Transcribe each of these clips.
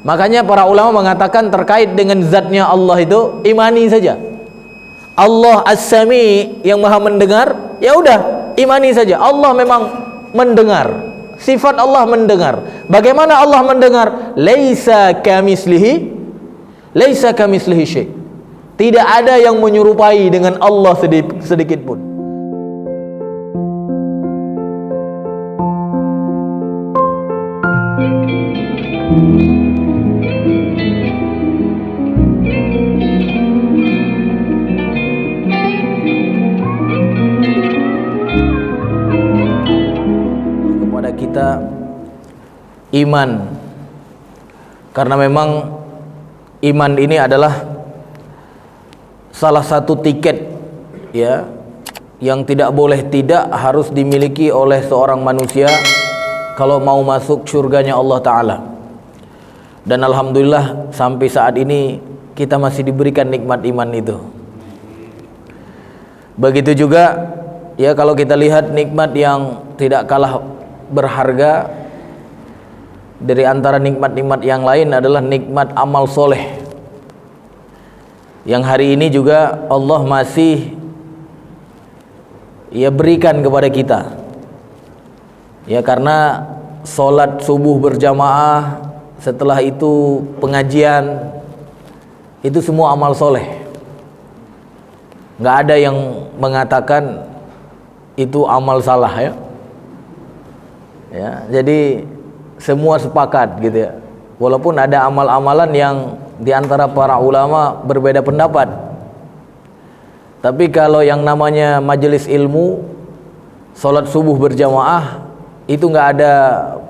Makanya para ulama mengatakan terkait dengan zatnya Allah itu imani saja. Allah As-Sami yang Maha mendengar, ya udah imani saja. Allah memang mendengar. Sifat Allah mendengar. Bagaimana Allah mendengar? Laisa kamislihi syai'. Tidak ada yang menyerupai dengan Allah sedikit pun. Kepada kita iman, karena memang iman ini adalah salah satu tiket ya yang tidak boleh tidak harus dimiliki oleh seorang manusia kalau mau masuk surganya Allah Ta'ala. Dan alhamdulillah sampai saat ini kita masih diberikan nikmat iman itu. Begitu juga ya kalau kita lihat nikmat yang tidak kalah berharga dari antara nikmat-nikmat yang lain adalah nikmat amal soleh, yang hari ini juga Allah masih ya berikan kepada kita. Ya karena sholat subuh berjamaah, setelah itu pengajian, itu semua amal soleh. Nggak ada yang mengatakan itu amal salah ya. Ya, jadi semua sepakat gitu ya. Walaupun ada amal-amalan yang di antara para ulama berbeda pendapat. Tapi kalau yang namanya majelis ilmu, sholat subuh berjamaah, itu nggak ada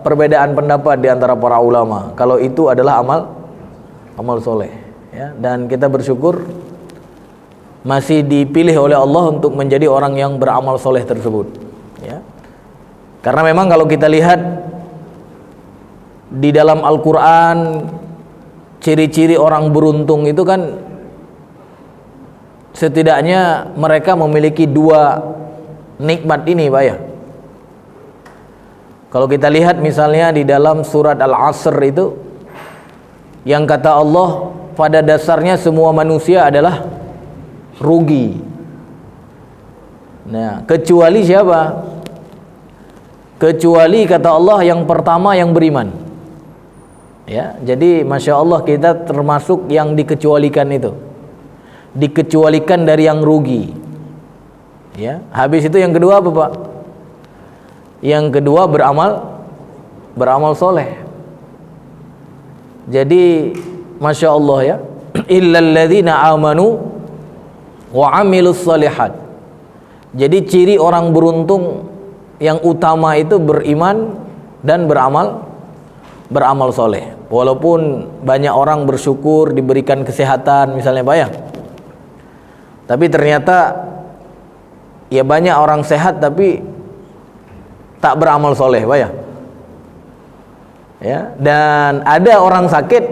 perbedaan pendapat di antara para ulama kalau itu adalah amal soleh ya. Dan kita bersyukur masih dipilih oleh Allah untuk menjadi orang yang beramal soleh tersebut ya. Karena memang kalau kita lihat di dalam Al-Quran, ciri-ciri orang beruntung itu kan setidaknya mereka memiliki dua nikmat ini Pak ya. Kalau kita lihat misalnya di dalam surat Al-Asr itu, yang kata Allah pada dasarnya semua manusia adalah rugi. Nah, kecuali siapa? Kecuali kata Allah yang pertama yang beriman. Ya, jadi Masya Allah kita termasuk yang dikecualikan itu. Dikecualikan dari yang rugi. Ya, habis itu yang kedua apa Pak? Yang kedua beramal soleh. Jadi Masya Allah ya, illal ladzina amanu wa amilus solihat. Jadi ciri orang beruntung yang utama itu beriman dan beramal soleh. Walaupun banyak orang bersyukur diberikan kesehatan misalnya Pak ya, tapi ternyata ya banyak orang sehat tapi tak beramal soleh Pak ya. Ya, dan ada orang sakit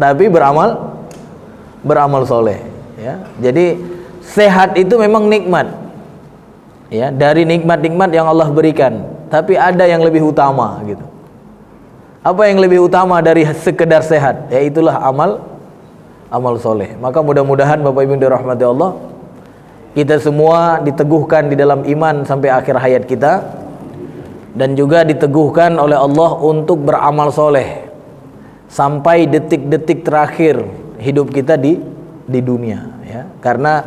tapi beramal soleh ya. Jadi sehat itu memang nikmat ya, dari nikmat-nikmat yang Allah berikan, tapi ada yang lebih utama gitu. Apa yang lebih utama dari sekedar sehat? Ya itulah amal soleh. Maka mudah-mudahan Bapak Ibu dirahmati Allah, kita semua diteguhkan di dalam iman sampai akhir hayat kita, dan juga diteguhkan oleh Allah untuk beramal soleh sampai detik-detik terakhir hidup kita di dunia ya. Karena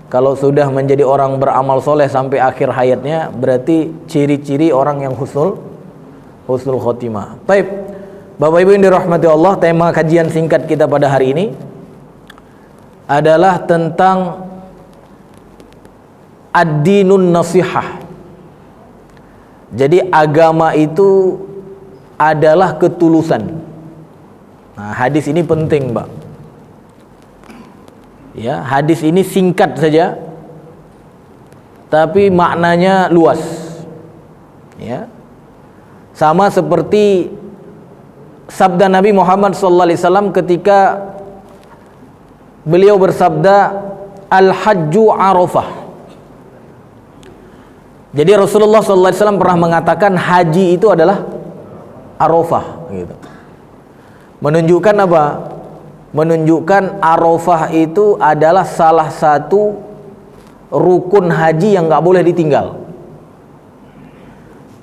kalau sudah menjadi orang beramal soleh sampai akhir hayatnya, berarti ciri-ciri orang yang husnul khotimah. Baik, Bapak Ibu yang dirahmati Allah, tema kajian singkat kita pada hari ini adalah tentang ad-dinun nasihah. Jadi agama itu adalah ketulusan. Nah, hadis ini penting, Mbak. Ya, hadis ini singkat saja, tapi maknanya luas. Ya, sama seperti sabda Nabi Muhammad SAW ketika beliau bersabda, al-hajju arafah. Jadi Rasulullah SAW pernah mengatakan haji itu adalah arafah gitu. Menunjukkan apa? Menunjukkan Arafah itu adalah salah satu rukun haji yang nggak boleh ditinggal.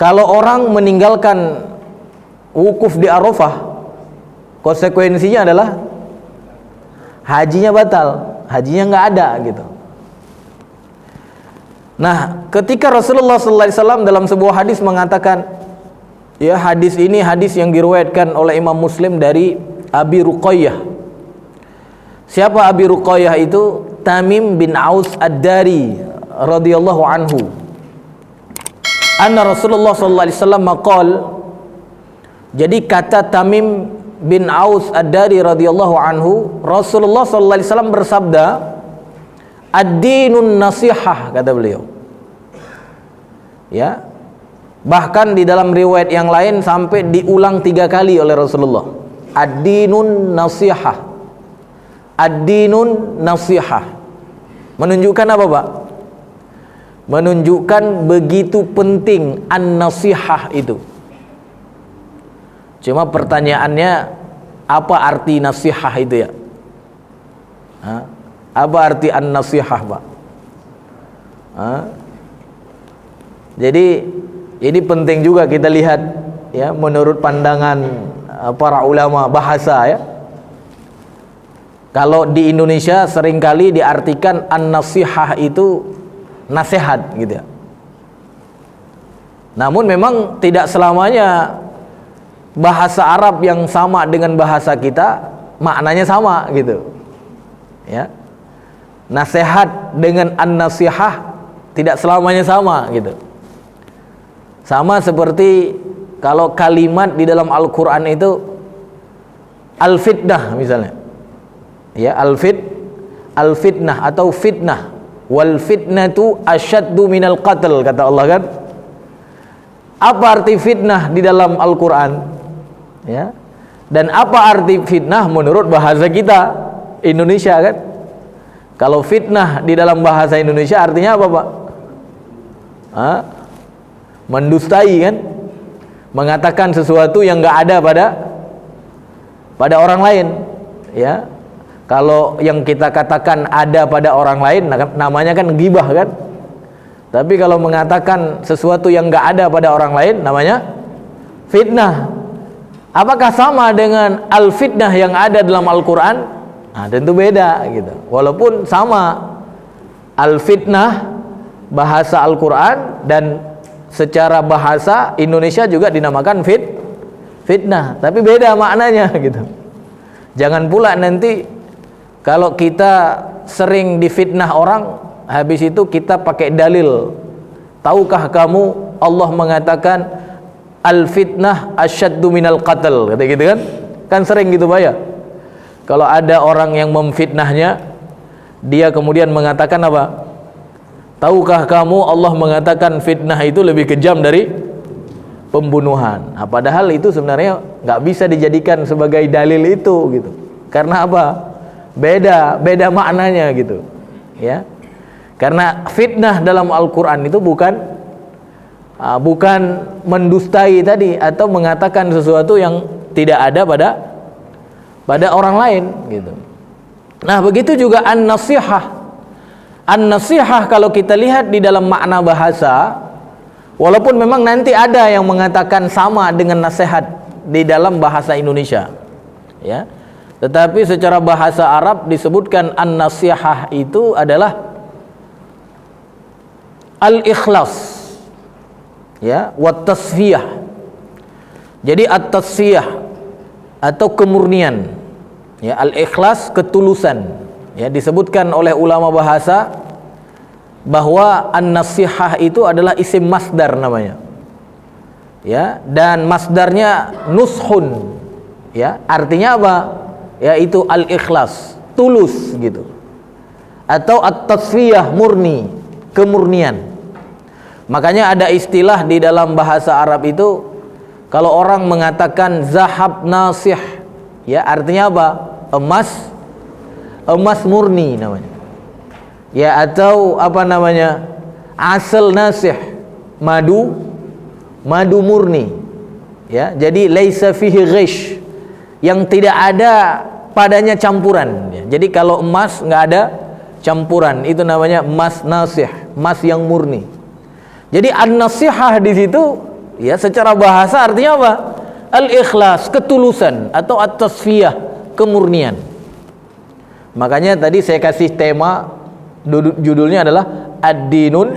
Kalau orang meninggalkan wukuf di Arafah, konsekuensinya adalah hajinya batal, hajinya nggak ada gitu. Nah, ketika Rasulullah SAW dalam sebuah hadis mengatakan, ya hadis ini hadis yang diriwayatkan oleh Imam Muslim dari Abi Ruqayyah. Siapa Abi Ruqayyah itu? Tamim bin Aus Ad-Dari radhiyallahu anhu. Anna Rasulullah sallallahu alaihi wasallam maqal. Jadi kata Tamim bin Aus Ad-Dari radhiyallahu anhu, Rasulullah sallallahu alaihi wasallam bersabda, ad-dinun nasihah, kata beliau. Ya. Bahkan di dalam riwayat yang lain sampai diulang 3 kali oleh Rasulullah. Ad-dinun nasihah. Ad-dinun nasihah. Menunjukkan apa, Pak? Menunjukkan begitu penting an-nasihah itu. Cuma pertanyaannya, apa arti nasihah itu ya? Apa arti an-nasihah, Pak? Jadi ini penting juga kita lihat ya, menurut pandangan para ulama bahasa ya. Kalau di Indonesia seringkali diartikan an-nasihah itu nasihat gitu ya. Namun memang tidak selamanya bahasa Arab yang sama dengan bahasa kita maknanya sama gitu. Ya. Nasihat dengan an-nasihah tidak selamanya sama gitu. Sama seperti kalau kalimat di dalam Al-Qur'an itu al-fitnah misalnya. Ya, al-fitnah atau fitnah. Wal fitnatu asyaddu minal qatl, kata Allah kan. Apa arti fitnah di dalam Al-Qur'an? Ya. Dan apa arti fitnah menurut bahasa kita Indonesia kan? Kalau fitnah di dalam bahasa Indonesia artinya apa, Pak? Mendustai kan? Mengatakan sesuatu yang enggak ada pada orang lain, ya. Kalau yang kita katakan ada pada orang lain namanya kan ghibah kan. Tapi kalau mengatakan sesuatu yang enggak ada pada orang lain namanya fitnah. Apakah sama dengan al-fitnah yang ada dalam Al-Qur'an? Nah, tentu beda gitu. Walaupun sama al-fitnah bahasa Al-Qur'an dan secara bahasa Indonesia juga dinamakan fitnah, tapi beda maknanya gitu. Jangan pula nanti kalau kita sering difitnah orang, habis itu kita pakai dalil. Tahukah kamu Allah mengatakan al-fitnah asyaddu minal qatl, kata gitu kan? Kan sering gitu, Pak ya. Kalau ada orang yang memfitnahnya, dia kemudian mengatakan apa? Tahukah kamu Allah mengatakan fitnah itu lebih kejam dari pembunuhan. Nah, padahal itu sebenarnya nggak bisa dijadikan sebagai dalil itu gitu. Karena apa? Beda maknanya gitu. Ya. Karena fitnah dalam Al-Qur'an itu bukan mendustai tadi atau mengatakan sesuatu yang tidak ada pada orang lain gitu. Nah, begitu juga an-nasihah. An-nasihah kalau kita lihat di dalam makna bahasa, walaupun memang nanti ada yang mengatakan sama dengan nasihat di dalam bahasa Indonesia, ya. Tetapi secara bahasa Arab disebutkan an-nasihah itu adalah al-ikhlas, ya, wat tasfiyah. Jadi at-tasfiyah atau kemurnian, ya, al-ikhlas ketulusan, ya, disebutkan oleh ulama bahasa bahwa an-nasihah itu adalah isim masdar namanya, ya, dan masdarnya nushun, ya, artinya apa? Yaitu al-ikhlas, tulus gitu, atau at-tasfiyah, murni, kemurnian. Makanya ada istilah di dalam bahasa Arab itu, kalau orang mengatakan zahab nasih, ya, artinya apa? Emas murni namanya, ya, atau apa namanya, asal nasih, madu murni, ya. Jadi laisa fihi ghish, yang tidak ada padanya campuran. Jadi kalau emas nggak ada campuran, itu namanya emas nasih, emas yang murni. Jadi an-nasihah di situ ya secara bahasa artinya apa? Al-ikhlas, ketulusan, atau at-tasfiyah, kemurnian. Makanya tadi saya kasih tema, judulnya adalah ad-dinun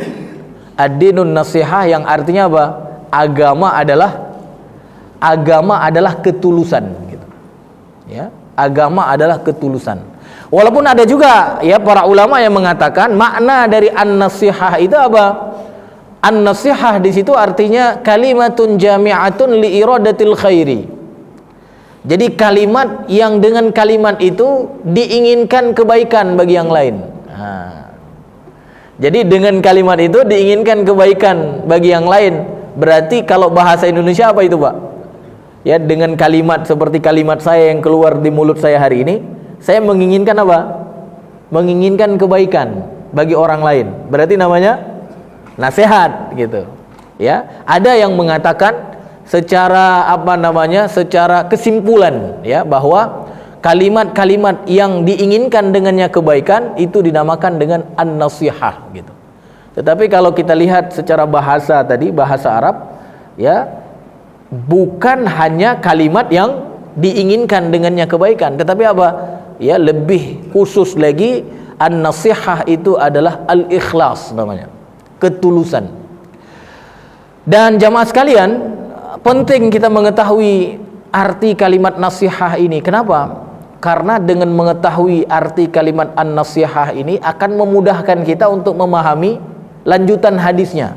nasihah, yang artinya apa? Agama adalah ketulusan gitu. Ya, agama adalah ketulusan. Walaupun ada juga ya para ulama yang mengatakan makna dari an-nasihah itu apa? An-nasihah di situ artinya kalimatun jami'atun li iradatil khairi. Jadi kalimat yang dengan kalimat itu diinginkan kebaikan bagi yang lain. Jadi dengan kalimat itu diinginkan kebaikan bagi yang lain. Berarti kalau bahasa Indonesia apa itu, Pak? Ya, dengan kalimat seperti kalimat saya yang keluar di mulut saya hari ini, saya menginginkan apa? Menginginkan kebaikan bagi orang lain. Berarti namanya nasihat gitu. Ya, ada yang mengatakan secara secara kesimpulan ya, bahwa kalimat-kalimat yang diinginkan dengannya kebaikan itu dinamakan dengan an-nasihah gitu. Tetapi kalau kita lihat secara bahasa tadi, bahasa Arab ya, bukan hanya kalimat yang diinginkan dengannya kebaikan, tetapi apa? Ya, lebih khusus lagi an-nasihah itu adalah al-ikhlas namanya, ketulusan. Dan jamaah sekalian, penting kita mengetahui arti kalimat nasihah ini. Kenapa? Karena dengan mengetahui arti kalimat an-nasihah ini akan memudahkan kita untuk memahami lanjutan hadisnya.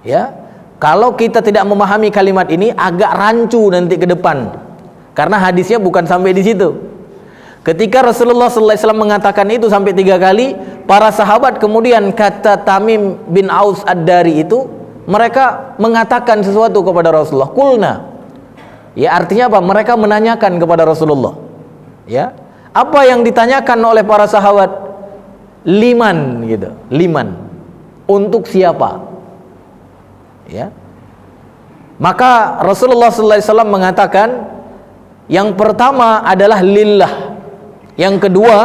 Ya, kalau kita tidak memahami kalimat ini agak rancu nanti ke depan. Karena hadisnya bukan sampai di situ. Ketika Rasulullah SAW mengatakan itu sampai 3 kali, para sahabat kemudian kata Tamim bin Aus Ad-Dari itu, mereka mengatakan sesuatu kepada Rasulullah. Kulna. Ya, artinya apa? Mereka menanyakan kepada Rasulullah. Ya. Apa yang ditanyakan oleh para sahabat? Liman gitu. Liman. Untuk siapa? Ya. Maka Rasulullah SAW mengatakan, yang pertama adalah lillah. Yang kedua,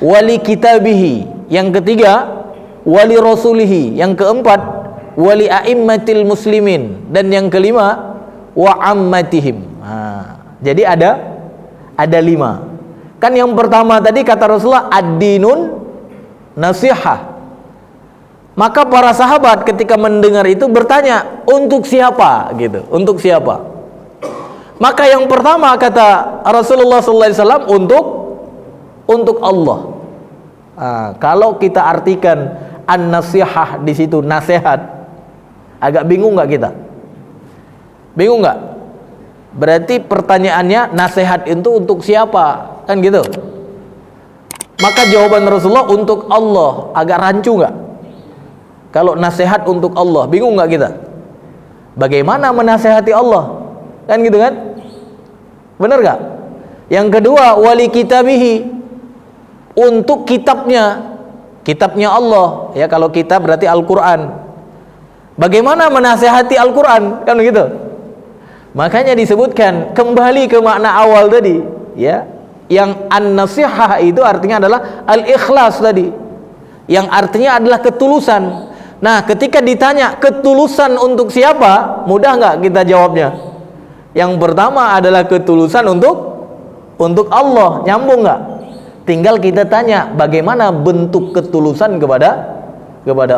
wali kitabihi. Yang ketiga, wali rasulihi. Yang keempat, wali a'immatil muslimin. Dan yang kelima, wa ammatihim. Jadi ada 5. Kan yang pertama tadi kata Rasulullah ad-dinun nasihah. Maka para sahabat ketika mendengar itu bertanya, untuk siapa gitu? Untuk siapa? Maka yang pertama kata Rasulullah SAW, untuk Allah. Kalau kita artikan an-nasihah di situ nasihat, agak bingung nggak kita? Bingung nggak? Berarti pertanyaannya nasihat itu untuk siapa? Kan gitu. Maka jawaban Rasulullah untuk Allah. Agak rancu nggak? Kalau nasihat untuk Allah, bingung nggak kita? Bagaimana menasehati Allah? Kan gitu kan? Benar nggak? Yang kedua, wali kitabihi, untuk kitabnya, kitabnya Allah. Ya, kalau kitab berarti Al-Quran. Bagaimana menasehati Al-Quran? Kan begitu. Makanya disebutkan kembali ke makna awal tadi, ya. Yang an-nasihah itu artinya adalah al-ikhlas tadi. Yang artinya adalah ketulusan. Nah, ketika ditanya ketulusan untuk siapa, mudah nggak kita jawabnya? Yang pertama adalah ketulusan untuk Allah. Nyambung nggak? Tinggal kita tanya bagaimana bentuk ketulusan kepada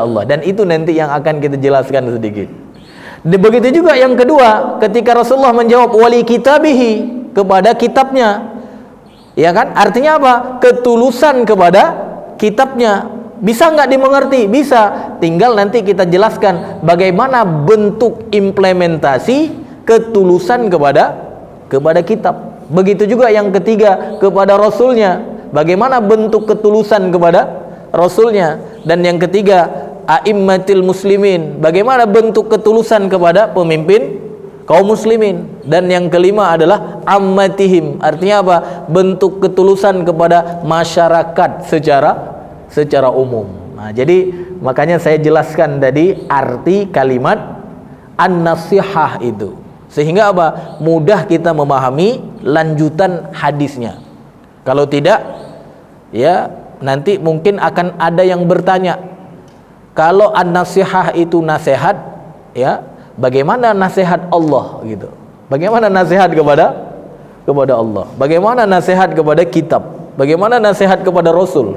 Allah. Dan itu nanti yang akan kita jelaskan sedikit. Begitu juga yang kedua, ketika Rasulullah menjawab wali kitabihi, kepada kitabnya, ya kan? Artinya apa? Ketulusan kepada kitabnya. Bisa nggak dimengerti? Bisa. Tinggal nanti kita jelaskan bagaimana bentuk implementasi ketulusan kepada kitab. Begitu juga yang ketiga, kepada Rasulnya. Bagaimana bentuk ketulusan kepada Rasulnya. Dan yang ketiga, a'immatil muslimin, bagaimana bentuk ketulusan kepada pemimpin kaum muslimin. Dan yang kelima adalah ammatihim, artinya apa? Bentuk ketulusan kepada masyarakat secara umum. Nah, jadi makanya saya jelaskan tadi arti kalimat an-nasihah itu. Sehingga apa? Mudah kita memahami lanjutan hadisnya. Kalau tidak, ya nanti mungkin akan ada yang bertanya, kalau an-nasihah itu nasihat, ya bagaimana nasihat Allah gitu? Bagaimana nasihat kepada Allah? Bagaimana nasihat kepada kitab? Bagaimana nasihat kepada Rasul?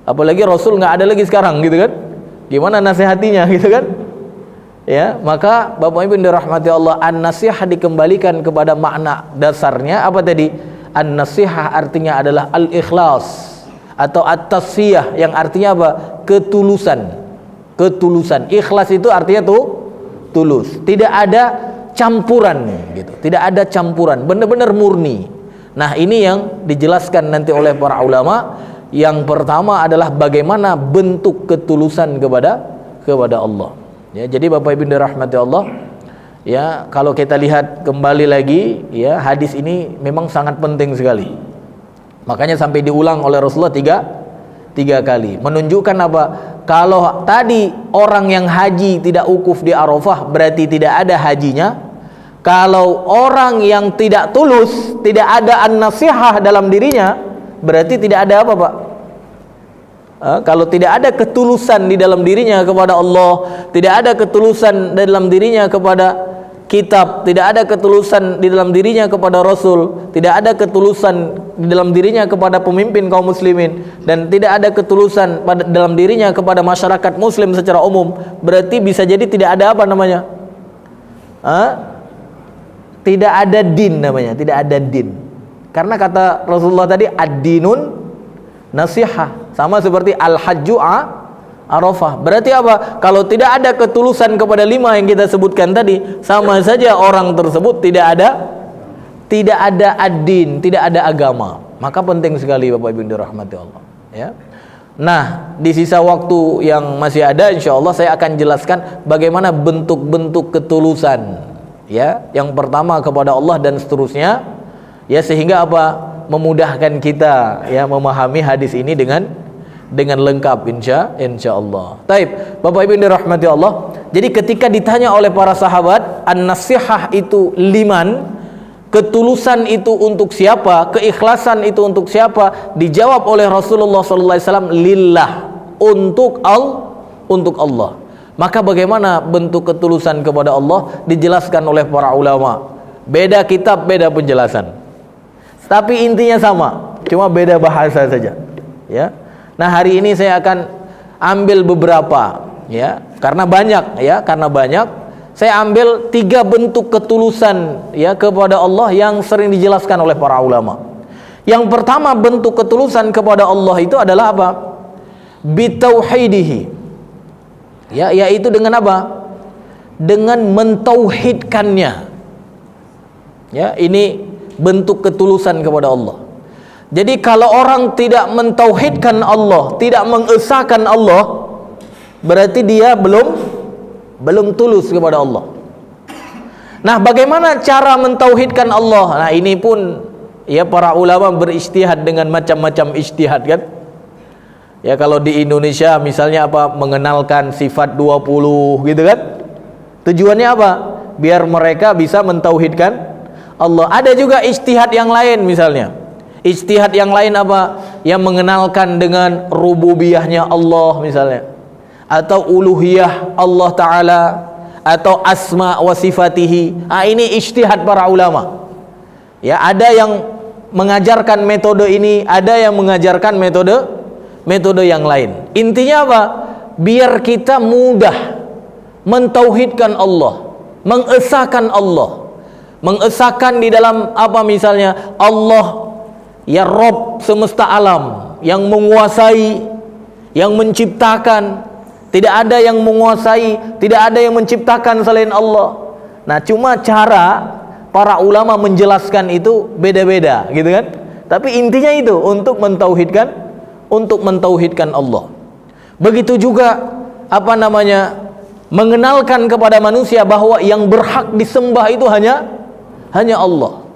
Apalagi Rasul nggak ada lagi sekarang gitu kan? Gimana nasihatinya gitu kan? Ya, maka Bapak Ibu dirahmati Allah, an-nasihah dikembalikan kepada makna dasarnya apa tadi? An-nasihah artinya adalah al-ikhlas atau at-tasfiyah, yang artinya apa? Ketulusan. Ketulusan. Ikhlas itu artinya tulus. Tidak ada campuran gitu. Tidak ada campuran, benar-benar murni. Nah, ini yang dijelaskan nanti oleh para ulama. Yang pertama adalah bagaimana bentuk ketulusan kepada Allah. Ya, jadi Bapak Ibu dirahmati Allah, ya kalau kita lihat kembali lagi, ya hadis ini memang sangat penting sekali. Makanya sampai diulang oleh Rasulullah tiga kali, menunjukkan apa? Kalau tadi orang yang haji tidak ukuf di Arafah berarti tidak ada hajinya. Kalau orang yang tidak tulus, tidak ada an-nasihah dalam dirinya, berarti tidak ada apa, Pak? Kalau tidak ada ketulusan di dalam dirinya kepada Allah, tidak ada ketulusan dalam dirinya kepada kitab, tidak ada ketulusan di dalam dirinya kepada Rasul, tidak ada ketulusan di dalam dirinya kepada pemimpin kaum muslimin, dan tidak ada ketulusan dalam dirinya kepada masyarakat muslim secara umum, berarti bisa jadi tidak ada apa namanya? Tidak ada din namanya, tidak ada din. Karena kata Rasulullah tadi, ad-dinun nasihah. Sama seperti al-hajju Arafah. Berarti apa? Kalau tidak ada ketulusan kepada 5 yang kita sebutkan tadi, sama saja orang tersebut tidak ada ad-din, tidak ada agama. Maka penting sekali Bapak Ibu dirahmati Allah, ya. Nah, di sisa waktu yang masih ada, insyaallah saya akan jelaskan bagaimana bentuk-bentuk ketulusan, ya. Yang pertama kepada Allah dan seterusnya, ya, sehingga apa? Memudahkan kita, ya, memahami hadis ini dengan lengkap insyaallah. Taib, Bapak Ibu dirahmati Allah. Jadi ketika ditanya oleh para sahabat, an-nasihah itu liman, ketulusan itu untuk siapa, keikhlasan itu untuk siapa? Dijawab oleh Rasulullah SAW, lillah, untuk Allah. Maka bagaimana bentuk ketulusan kepada Allah? Dijelaskan oleh para ulama. Beda kitab, beda penjelasan. Tapi intinya sama, cuma beda bahasa saja, ya. Nah, hari ini saya akan ambil beberapa, ya, karena banyak, saya ambil 3 bentuk ketulusan, ya, kepada Allah yang sering dijelaskan oleh para ulama. Yang pertama bentuk ketulusan kepada Allah itu adalah apa? Bitauhidihi, ya, yaitu dengan apa? Dengan mentauhidkannya, ya. Ini bentuk ketulusan kepada Allah. Jadi kalau orang tidak mentauhidkan Allah, tidak mengesahkan Allah, berarti dia belum tulus kepada Allah. Nah, bagaimana cara mentauhidkan Allah? Nah, ini pun, ya, para ulama berijtihad dengan macam-macam ijtihad, kan? Ya, kalau di Indonesia misalnya apa? Mengenalkan sifat 20 gitu kan? Tujuannya apa? Biar mereka bisa mentauhidkan Allah. Ada juga ijtihad yang lain, misalnya ijtihad yang lain apa? Yang mengenalkan dengan rububiyahnya Allah misalnya, atau uluhiyah Allah Ta'ala, atau asma wa sifatihi. Ini ijtihad para ulama, ya. Ada yang mengajarkan metode ini, ada yang mengajarkan metode yang lain. Intinya apa? Biar kita mudah mentauhidkan Allah, mengesahkan Allah, mengesahkan di dalam apa, misalnya Allah, ya, Rabb semesta alam, yang menguasai, yang menciptakan. Tidak ada yang menguasai, tidak ada yang menciptakan selain Allah. Nah, cuma cara para ulama menjelaskan itu beda-beda, gitu kan? Tapi intinya itu untuk mentauhidkan Allah. Begitu juga apa namanya? Mengenalkan kepada manusia bahwa yang berhak disembah itu hanya Allah,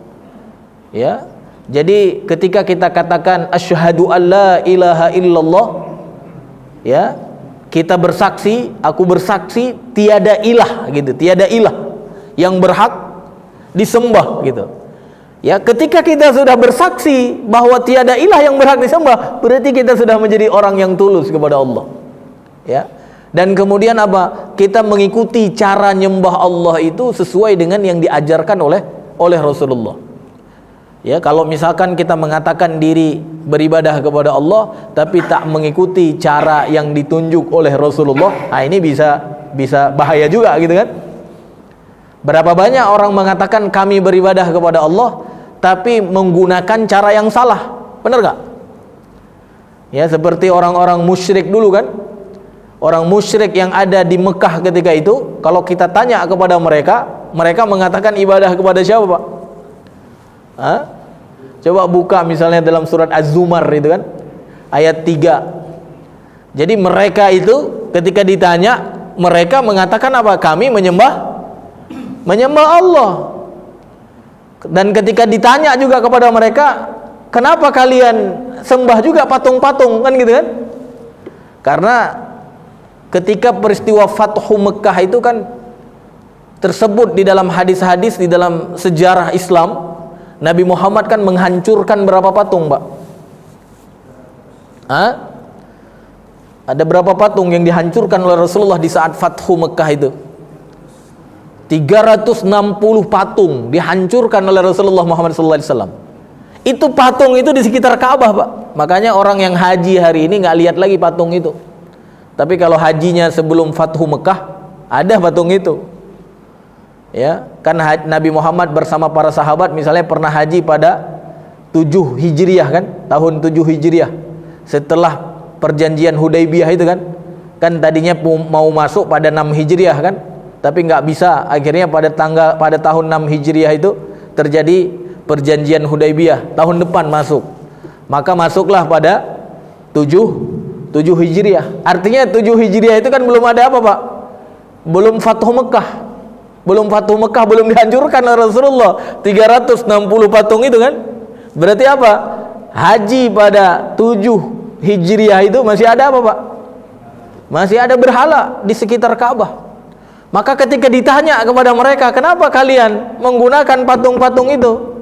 ya. Jadi ketika kita katakan asyhadu alla ilaha illallah, ya, kita bersaksi, aku bersaksi tiada ilah gitu, tiada ilah yang berhak disembah gitu. Ya, ketika kita sudah bersaksi bahwa tiada ilah yang berhak disembah, berarti kita sudah menjadi orang yang tulus kepada Allah. Ya. Dan kemudian apa? Kita mengikuti cara nyembah Allah itu sesuai dengan yang diajarkan oleh Rasulullah. Ya, kalau misalkan kita mengatakan diri beribadah kepada Allah tapi tak mengikuti cara yang ditunjuk oleh Rasulullah, nah ini bisa bahaya juga gitu kan. Berapa banyak orang mengatakan kami beribadah kepada Allah tapi menggunakan cara yang salah, benar gak? Ya, seperti orang-orang musyrik dulu kan. Orang musyrik yang ada di Mekah ketika itu, kalau kita tanya kepada mereka, mereka mengatakan ibadah kepada siapa, Pak? Hah? Coba buka misalnya dalam surat Az-Zumar itu kan, ayat 3. Jadi mereka itu ketika ditanya, mereka mengatakan apa? Kami menyembah Allah. Dan ketika ditanya juga kepada mereka, kenapa kalian sembah juga patung-patung, kan gitu kan? Karena ketika peristiwa Fathu Mekah itu kan tersebut di dalam hadis-hadis, di dalam sejarah Islam, Nabi Muhammad kan menghancurkan berapa patung, Pak? Hah? Ada berapa patung yang dihancurkan oleh Rasulullah di saat Fathu Mekah itu? 360 patung dihancurkan oleh Rasulullah Muhammad SAW. Itu patung itu di sekitar Ka'bah, Pak. Makanya orang yang haji hari ini nggak lihat lagi patung itu. Tapi kalau hajinya sebelum Fathu Mekah, ada patung itu. Ya, kan Nabi Muhammad bersama para sahabat misalnya pernah haji pada 7 Hijriah kan, tahun 7 Hijriah. Setelah perjanjian Hudaybiyah itu kan. Kan tadinya mau masuk pada 6 Hijriah kan, tapi nggak bisa. Akhirnya pada tahun 6 Hijriah itu terjadi perjanjian Hudaybiyah, tahun depan masuk. Maka masuklah pada 7 Hijriah. Artinya 7 Hijriah itu kan belum ada apa, Pak? Belum Fathu Mekah. Belum Fathu Mekah, belum dihancurkan oleh Rasulullah. 360 patung itu kan. Berarti apa? Haji pada 7 Hijriah itu masih ada apa, Pak? Masih ada berhala di sekitar Ka'bah. Maka ketika ditanya kepada mereka, kenapa kalian menggunakan patung-patung itu?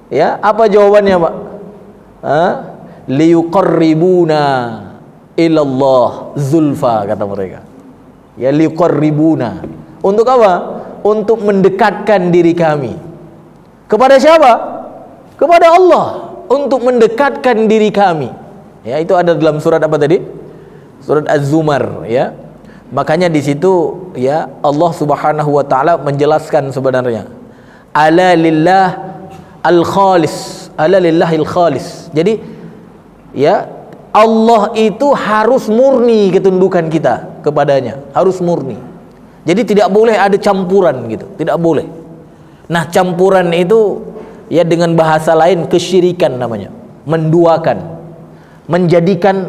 Ya, apa jawabannya, Pak? Liyuqarribuna ilallah zulfa, kata mereka. Ya, liyuqarribuna. Untuk apa? Untuk mendekatkan diri kami. Kepada siapa? Kepada Allah. Untuk mendekatkan diri kami. Ya, itu ada dalam surat apa tadi? Surat Az-Zumar, ya. Makanya di situ ya Allah Subhanahu wa taala menjelaskan sebenarnya ala lillah al-khalis, ala lillahil khalis. Jadi ya Allah itu harus murni ketundukan kita kepadanya, harus murni. Jadi tidak boleh ada campuran gitu, tidak boleh. Nah, campuran itu ya dengan bahasa lain kesyirikan namanya, menduakan, menjadikan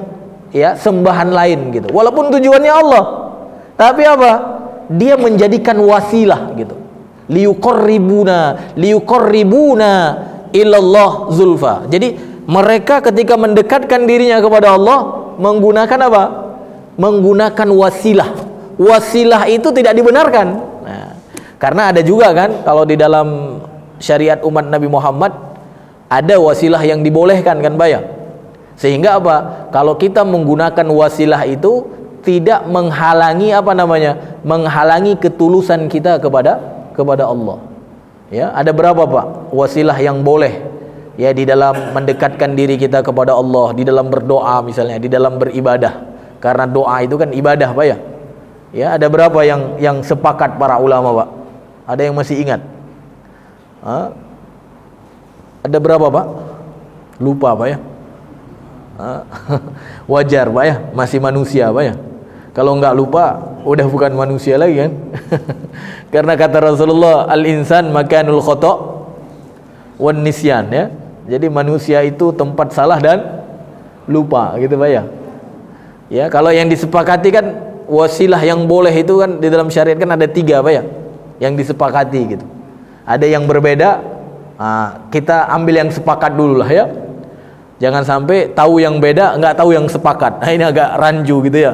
ya sembahan lain gitu. Walaupun tujuannya Allah, tapi apa? Dia menjadikan wasilah gitu. Liyuqarribuna ilallah zulfa. Jadi mereka ketika mendekatkan dirinya kepada Allah menggunakan apa? Menggunakan wasilah. Wasilah itu tidak dibenarkan. Nah, karena ada juga kan kalau di dalam syariat umat Nabi Muhammad ada wasilah yang dibolehkan kan, Pak ya? Sehingga apa? Kalau kita menggunakan wasilah itu tidak menghalangi apa namanya? Menghalangi ketulusan kita kepada Allah. Ya, ada berapa, Pak? Wasilah yang boleh ya di dalam mendekatkan diri kita kepada Allah, di dalam berdoa misalnya, di dalam beribadah. Karena doa itu kan ibadah, Pak ya? Ya, ada berapa yang sepakat para ulama, Pak? Ada yang masih ingat? Ada berapa, Pak? Lupa, Pak ya? Wajar, Pak ya? Masih manusia, Pak ya? Kalau nggak lupa, udah bukan manusia lagi kan? Karena kata Rasulullah, al-insan makanul khata' wan nisyan ya. Jadi manusia itu tempat salah dan lupa, gitu, Pak ya? Ya, kalau yang disepakati kan wasilah yang boleh itu kan di dalam syariat kan ada 3, Pak ya, yang disepakati gitu. Ada yang berbeda, kita ambil yang sepakat dulu lah ya. Jangan sampai tahu yang beda nggak tahu yang sepakat. Nah, ini agak ranju gitu ya.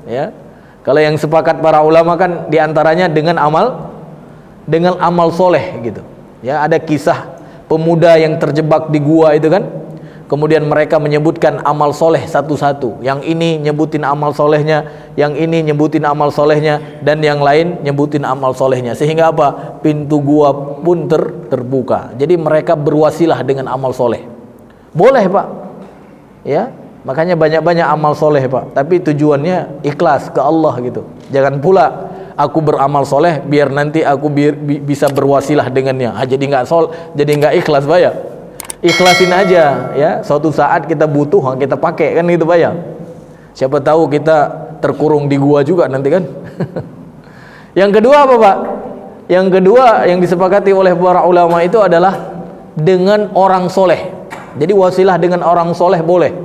Ya, kalau yang sepakat para ulama kan diantaranya dengan amal soleh gitu. Ya, ada kisah pemuda yang terjebak di gua itu kan. Kemudian mereka menyebutkan amal soleh satu-satu. Yang ini nyebutin amal solehnya, yang ini nyebutin amal solehnya, dan yang lain nyebutin amal solehnya. Sehingga apa? Pintu gua pun terbuka. Jadi mereka berwasilah dengan amal soleh. Boleh Pak. Ya, makanya banyak-banyak amal soleh Pak. Tapi tujuannya ikhlas ke Allah gitu. Jangan pula aku beramal soleh biar nanti aku bisa berwasilah dengannya. Jadi nggak ikhlas Pak ya. Ikhlasin aja ya, suatu saat kita butuh kita pakai kan gitu Pak ya. Siapa tahu kita terkurung di gua juga nanti kan. Yang kedua apa Pak? Yang kedua yang disepakati oleh para ulama itu adalah dengan orang soleh. Jadi wasilah dengan orang soleh boleh.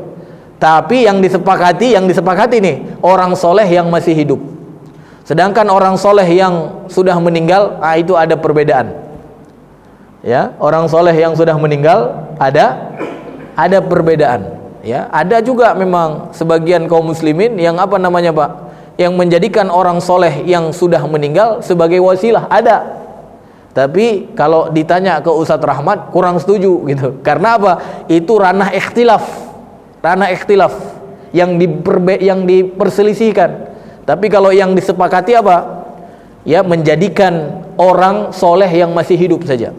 Tapi yang disepakati nih orang soleh yang masih hidup. Sedangkan orang soleh yang sudah meninggal, itu ada perbedaan. Ya, orang soleh yang sudah meninggal ada perbedaan. Ya, ada juga memang sebagian kaum muslimin yang apa namanya Pak, yang menjadikan orang soleh yang sudah meninggal sebagai wasilah, ada. Tapi kalau ditanya ke Ustadz Rahmat kurang setuju gitu. Karena apa? Itu ranah ikhtilaf yang diperselisihkan. Tapi kalau yang disepakati apa? Ya, menjadikan orang soleh yang masih hidup saja.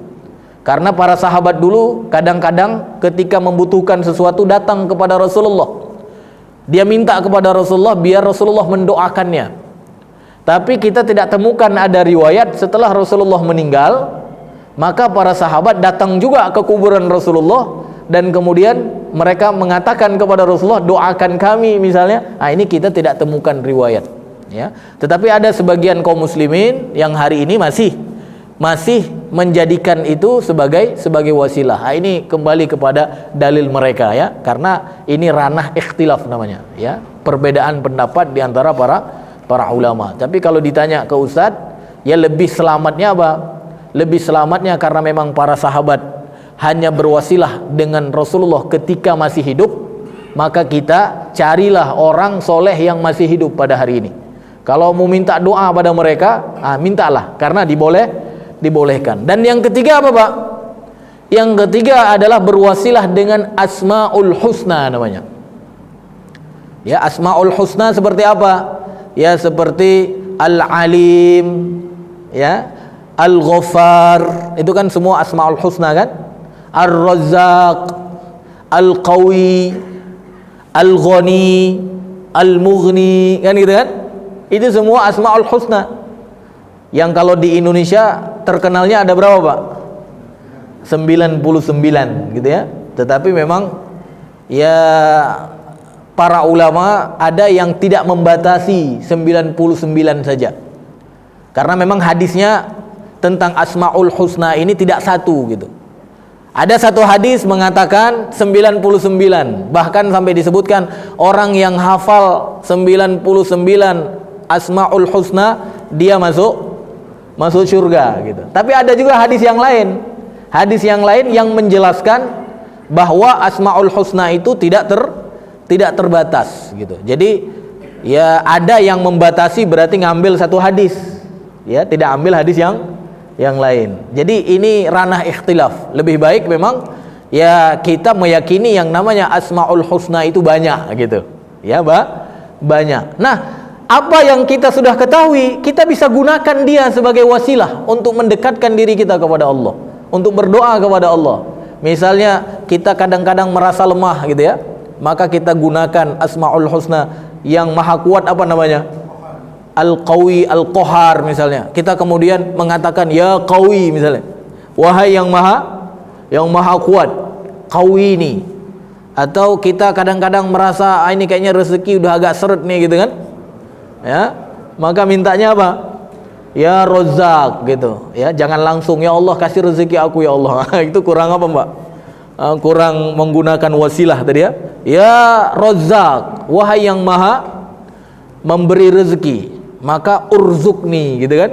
Karena para sahabat dulu kadang-kadang ketika membutuhkan sesuatu datang kepada Rasulullah. Dia minta kepada Rasulullah biar Rasulullah mendoakannya. Tapi kita tidak temukan ada riwayat setelah Rasulullah meninggal, maka para sahabat datang juga ke kuburan Rasulullah dan kemudian mereka mengatakan kepada Rasulullah, doakan kami misalnya. Ini kita tidak temukan riwayat. Ya. Tetapi ada sebagian kaum muslimin yang hari ini masih menjadikan itu sebagai wasilah. Ini kembali kepada dalil mereka ya, karena ini ranah ikhtilaf namanya ya, perbedaan pendapat di antara para ulama. Tapi kalau ditanya ke Ustadz, ya lebih selamatnya apa? Lebih selamatnya karena memang para sahabat hanya berwasilah dengan Rasulullah ketika masih hidup, maka kita carilah orang soleh yang masih hidup pada hari ini. Kalau mau minta doa pada mereka, mintalah, karena dibolehkan. Dan yang ketiga apa Pak? Yang ketiga adalah berwasilah dengan Asmaul Husna namanya. Ya, Asmaul Husna seperti apa? Ya, seperti Al-Alim, ya, Al-Ghaffar, itu kan semua Asmaul Husna kan? Ar-Razzaq, Al-Qawi, Al-Ghani, Al-Mughni, kan gitu kan? Itu semua Asmaul Husna. Yang kalau di Indonesia terkenalnya ada berapa Pak? 99 gitu ya. Tetapi memang ya para ulama ada yang tidak membatasi 99 saja. Karena memang hadisnya tentang Asmaul Husna ini tidak satu gitu. Ada satu hadis mengatakan 99, bahkan sampai disebutkan orang yang hafal 99 Asmaul Husna dia masuk surga gitu. Tapi ada juga hadis yang lain yang menjelaskan bahwa Asmaul Husna itu tidak terbatas gitu. Jadi ya ada yang membatasi, berarti ngambil satu hadis ya, tidak ambil hadis yang lain. Jadi ini ranah ikhtilaf. Lebih baik memang ya kita meyakini yang namanya Asmaul Husna itu banyak gitu. Ya, banyak. Nah, apa yang kita sudah ketahui, kita bisa gunakan dia sebagai wasilah untuk mendekatkan diri kita kepada Allah, untuk berdoa kepada Allah. Misalnya kita kadang-kadang merasa lemah gitu ya, maka kita gunakan Asmaul Husna yang maha kuat, apa namanya? Al-Qawi, Al-Qahar misalnya. Kita kemudian mengatakan ya Qawi misalnya, wahai yang maha kuat, Qawi ini. Atau kita kadang-kadang merasa ini kayaknya rezeki udah agak seret nih gitu kan. Ya, maka mintanya apa? Ya Razzaq gitu ya, jangan langsung ya Allah kasih rezeki aku ya Allah. Itu kurang apa Mbak? Kurang menggunakan wasilah tadi ya. Ya Razzaq, wahai yang maha memberi rezeki, maka urzukni gitu kan.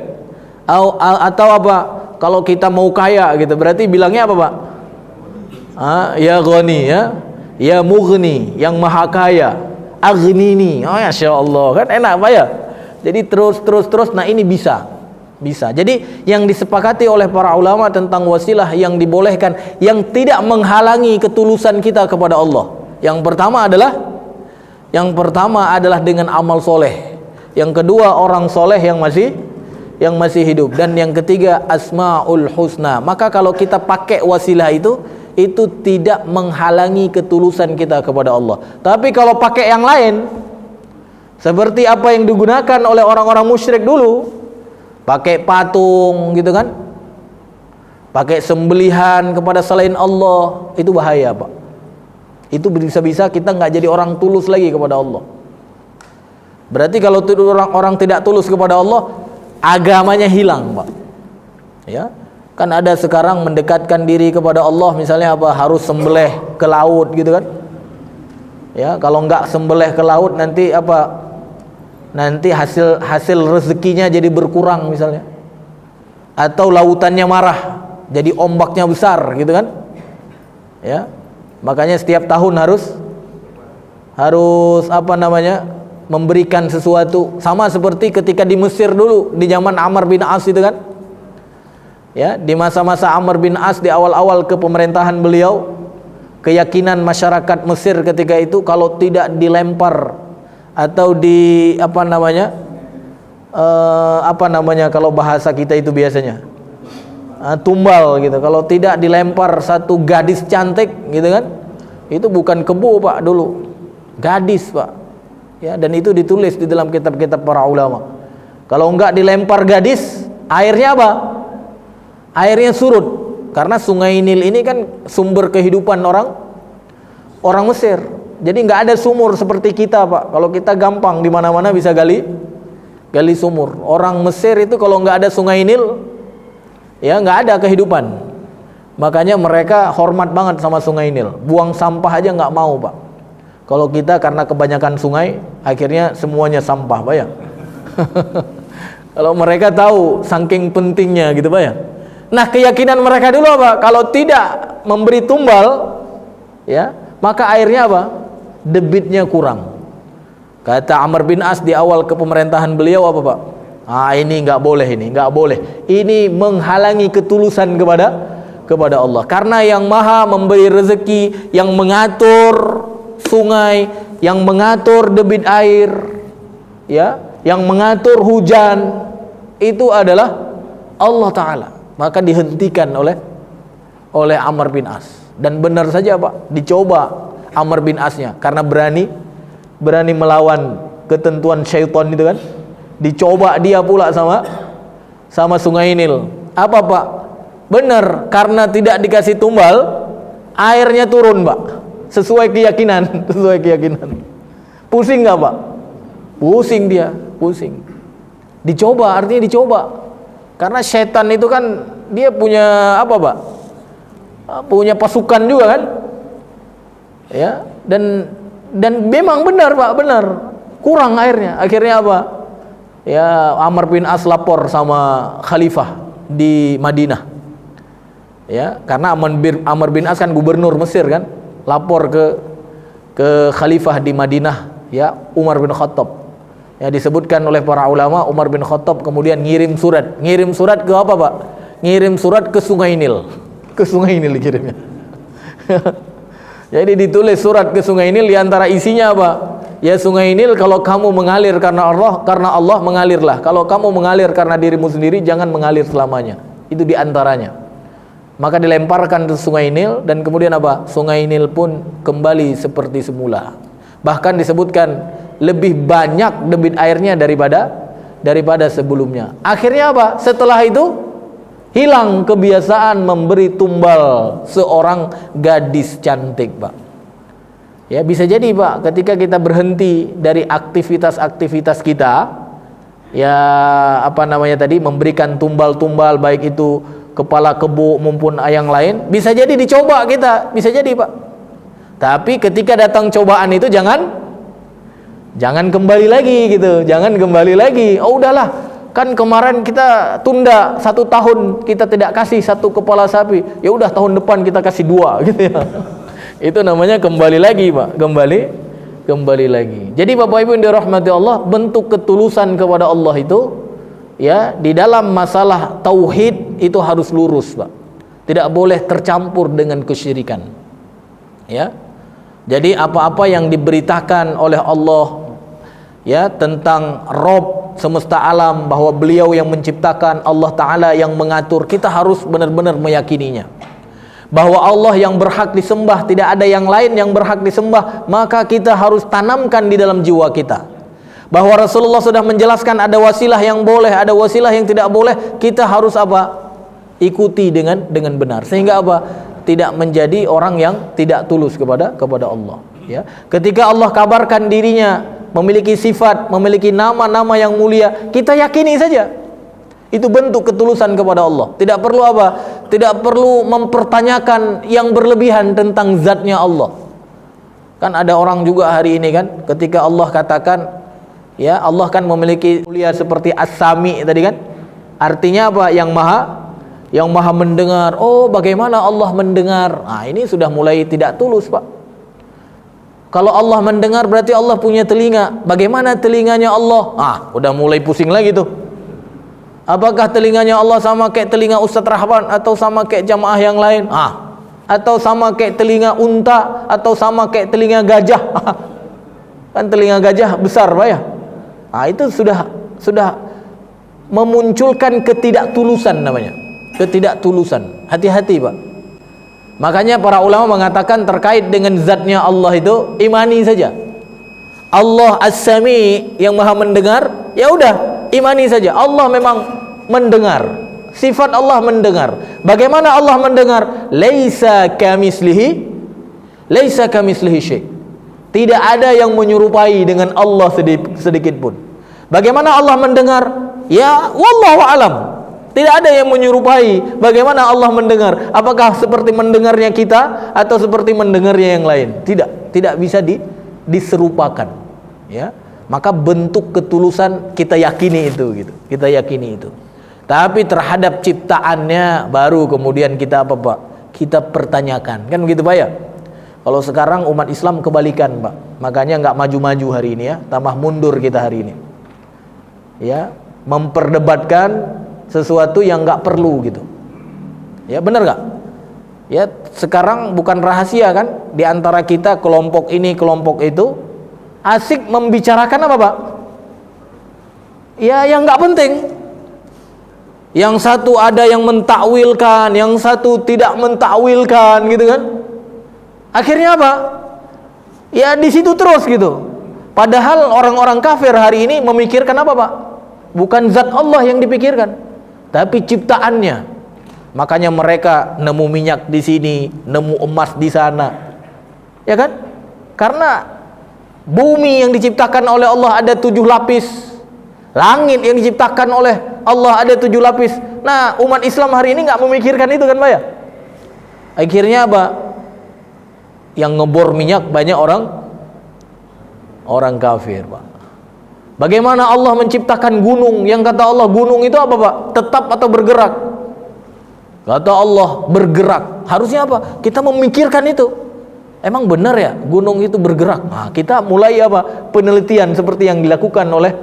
Atau apa? Kalau kita mau kaya gitu, berarti bilangnya apa Pak? Ya Ghani ya, ya Mughni, yang maha kaya. Aghnini, ya Masya Allah kan enak Pak ya. Jadi terus. Nah ini bisa Bisa. Jadi yang disepakati oleh para ulama tentang wasilah yang dibolehkan, yang tidak menghalangi ketulusan kita kepada Allah. Yang pertama adalah dengan amal soleh. Yang kedua orang soleh yang masih hidup. Dan yang ketiga asmaul husna. Maka kalau kita pakai wasilah itu tidak menghalangi ketulusan kita kepada Allah. Tapi kalau pakai yang lain, seperti apa yang digunakan oleh orang-orang musyrik dulu, pakai patung gitu kan, pakai sembelihan kepada selain Allah, itu bahaya Pak. Itu bisa-bisa kita nggak jadi orang tulus lagi kepada Allah. Berarti kalau orang tidak tulus kepada Allah, agamanya hilang Pak. Ya, kan ada sekarang mendekatkan diri kepada Allah, misalnya apa, harus sembelih ke laut gitu kan. Ya, kalau nggak sembelih ke laut nanti apa? Nanti hasil rezekinya jadi berkurang misalnya, atau lautannya marah, jadi ombaknya besar gitu kan. Ya, makanya setiap tahun harus apa namanya, memberikan sesuatu. Sama seperti ketika di Mesir dulu di zaman Amr bin As itu kan. Ya, di masa-masa Amr bin As, di awal-awal kepemerintahan beliau, keyakinan masyarakat Mesir ketika itu kalau tidak dilempar atau di apa namanya kalau bahasa kita itu biasanya tumbal gitu, kalau tidak dilempar satu gadis cantik gitu kan, itu bukan kebo Pak dulu, gadis Pak. Ya, dan itu ditulis di dalam kitab-kitab para ulama. Kalau enggak dilempar gadis, airnya apa? Airnya surut. Karena sungai Nil ini kan sumber kehidupan orang Mesir. Jadi nggak ada sumur seperti kita Pak. Kalau kita gampang di mana-mana bisa gali sumur. Orang Mesir itu kalau nggak ada sungai Nil, ya nggak ada kehidupan. Makanya mereka hormat banget sama sungai Nil. Buang sampah aja nggak mau Pak. Kalau kita karena kebanyakan sungai, akhirnya semuanya sampah Pak ya. Kalau mereka tahu saking pentingnya gitu Pak ya. Nah, keyakinan mereka dulu apa? Kalau tidak memberi tumbal, ya, maka airnya apa? Debitnya kurang. Kata Amr bin As di awal kepemerintahan beliau apa Pak? Ini nggak boleh. Ini menghalangi ketulusan kepada Allah. Karena yang maha memberi rezeki, yang mengatur sungai, yang mengatur debit air, ya, yang mengatur hujan, itu adalah Allah Ta'ala. Maka dihentikan oleh Amr bin As. Dan benar saja Pak, dicoba Amr bin Asnya karena berani melawan ketentuan syaitan itu kan. Dicoba dia pula sama sungai Nil. Apa Pak? Benar, karena tidak dikasih tumbal, airnya turun Pak. Sesuai keyakinan. Pusing nggak Pak? Pusing. Dicoba, artinya dicoba. Karena syaitan itu kan dia punya apa Pak? Punya pasukan juga kan? Ya, dan memang benar Pak, benar. Kurang airnya. Akhirnya apa? Ya, Amr bin As lapor sama khalifah di Madinah. Ya, karena Amr bin As kan gubernur Mesir kan? Lapor ke khalifah di Madinah, ya, Umar bin Khattab. Ya, disebutkan oleh para ulama, Umar bin Khattab kemudian ngirim surat ke apa Pak? Ngirim surat ke Sungai Nil. Ke Sungai Nil dikirimnya. Jadi ditulis surat ke Sungai Nil, diantara isinya apa? Ya Sungai Nil, kalau kamu mengalir karena Allah mengalirlah. Kalau kamu mengalir karena dirimu sendiri, jangan mengalir selamanya. Itu diantaranya. Maka dilemparkan ke Sungai Nil, dan kemudian apa? Sungai Nil pun kembali seperti semula. Bahkan disebutkan lebih banyak debit airnya daripada sebelumnya. Akhirnya apa? Setelah itu hilang kebiasaan memberi tumbal seorang gadis cantik Pak. Ya, bisa jadi Pak, ketika kita berhenti dari aktivitas-aktivitas kita, ya apa namanya tadi, memberikan tumbal-tumbal baik itu kepala kebo maupun yang lain, bisa jadi dicoba kita, bisa jadi Pak. Tapi ketika datang cobaan itu jangan kembali lagi gitu, jangan kembali lagi. Oh udahlah, kan kemarin kita tunda 1 tahun, kita tidak kasih 1 kepala sapi, ya udah tahun depan kita kasih 2 gitu ya. Itu namanya kembali lagi Pak, kembali lagi. Jadi Bapak Ibu yang dirahmati Allah, bentuk ketulusan kepada Allah itu ya, di dalam masalah tauhid itu harus lurus, Pak. Tidak boleh tercampur dengan kesyirikan. Ya. Jadi apa-apa yang diberitakan oleh Allah ya tentang Rabb semesta alam, bahwa beliau yang menciptakan, Allah Ta'ala yang mengatur, kita harus benar-benar meyakininya. Bahwa Allah yang berhak disembah, tidak ada yang lain yang berhak disembah, maka kita harus tanamkan di dalam jiwa kita. Bahwa Rasulullah sudah menjelaskan ada wasilah yang boleh, ada wasilah yang tidak boleh, kita harus apa? Ikuti dengan benar. Sehingga apa? Tidak menjadi orang yang tidak tulus kepada Allah. Ya, ketika Allah kabarkan dirinya memiliki sifat, memiliki nama-nama yang mulia, kita yakini saja. Itu bentuk ketulusan kepada Allah. Tidak perlu apa? Tidak perlu mempertanyakan yang berlebihan tentang zatnya Allah. Kan ada orang juga hari ini kan, ketika Allah katakan, ya Allah kan memiliki mulia seperti As-Sami tadi kan. Artinya apa? Yang maha mendengar. Oh, bagaimana Allah mendengar? Nah, ini sudah mulai tidak tulus, Pak. Kalau Allah mendengar berarti Allah punya telinga. Bagaimana telinganya Allah? Udah mulai pusing lagi tuh. Apakah telinganya Allah sama kayak telinga Ustaz Rahman, atau sama kayak jamaah yang lain? Atau sama kayak telinga unta, atau sama kayak telinga gajah? Kan telinga gajah besar, Pak ya. Itu sudah memunculkan ketidaktulusan namanya. Ketidaktulusan. Hati-hati, Pak. Makanya para ulama mengatakan terkait dengan zatnya Allah itu imani saja. Allah As-Sami yang maha mendengar, ya udah imani saja. Allah memang mendengar. Sifat Allah mendengar. Bagaimana Allah mendengar? Laisa kamislihi syai'. Tidak ada yang menyerupai dengan Allah sedikit pun. Bagaimana Allah mendengar? Ya wallahu alam. Tidak ada yang menyerupai bagaimana Allah mendengar. Apakah seperti mendengarnya kita atau seperti mendengarnya yang lain? Tidak bisa diserupakan. Ya, maka bentuk ketulusan kita yakini itu, gitu. Kita yakini itu. Tapi terhadap ciptaannya baru kemudian kita apa, Pak? Kita pertanyakan, kan begitu, Pak ya? Kalau sekarang umat Islam kebalikan, Pak. Makanya nggak maju-maju hari ini ya, tambah mundur kita hari ini. Ya, memperdebatkan sesuatu yang nggak perlu gitu. Ya, benar nggak? Ya, sekarang bukan rahasia kan, di antara kita kelompok ini kelompok itu asik membicarakan apa, Pak? Ya, yang nggak penting. Yang satu ada yang mentakwilkan, yang satu tidak mentakwilkan, gitu kan? Akhirnya apa? Ya di situ terus gitu. Padahal orang-orang kafir hari ini memikirkan apa, Pak? Bukan zat Allah yang dipikirkan, tapi ciptaannya. Makanya mereka nemu minyak di sini, nemu emas di sana, ya kan? Karena bumi yang diciptakan oleh Allah ada 7 lapis, langit yang diciptakan oleh Allah ada 7 lapis. Nah, umat Islam hari ini nggak memikirkan itu kan, Pak ya? Akhirnya apa? Yang ngebor minyak banyak orang kafir, Pak. Bagaimana Allah menciptakan gunung? Yang kata Allah gunung itu apa, Pak? Tetap atau bergerak? Kata Allah bergerak. Harusnya apa? Kita memikirkan itu. Emang benar ya gunung itu bergerak? Nah, kita mulai apa? Penelitian seperti yang dilakukan oleh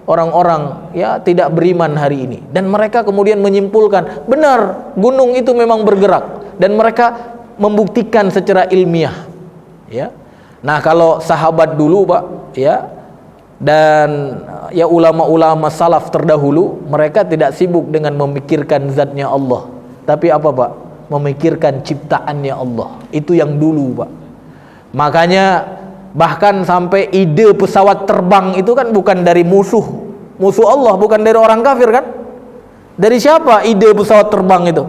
orang-orang ya tidak beriman hari ini. Dan mereka kemudian menyimpulkan, benar gunung itu memang bergerak. Dan mereka membuktikan secara ilmiah. Ya. Nah, kalau sahabat dulu, Pak, ya, dan ya ulama-ulama salaf terdahulu, mereka tidak sibuk dengan memikirkan zatnya Allah, tapi apa, Pak? Memikirkan ciptaannya Allah. Itu yang dulu, Pak. Makanya bahkan sampai ide pesawat terbang itu kan bukan dari musuh Allah, bukan dari orang kafir kan? Dari siapa ide pesawat terbang itu?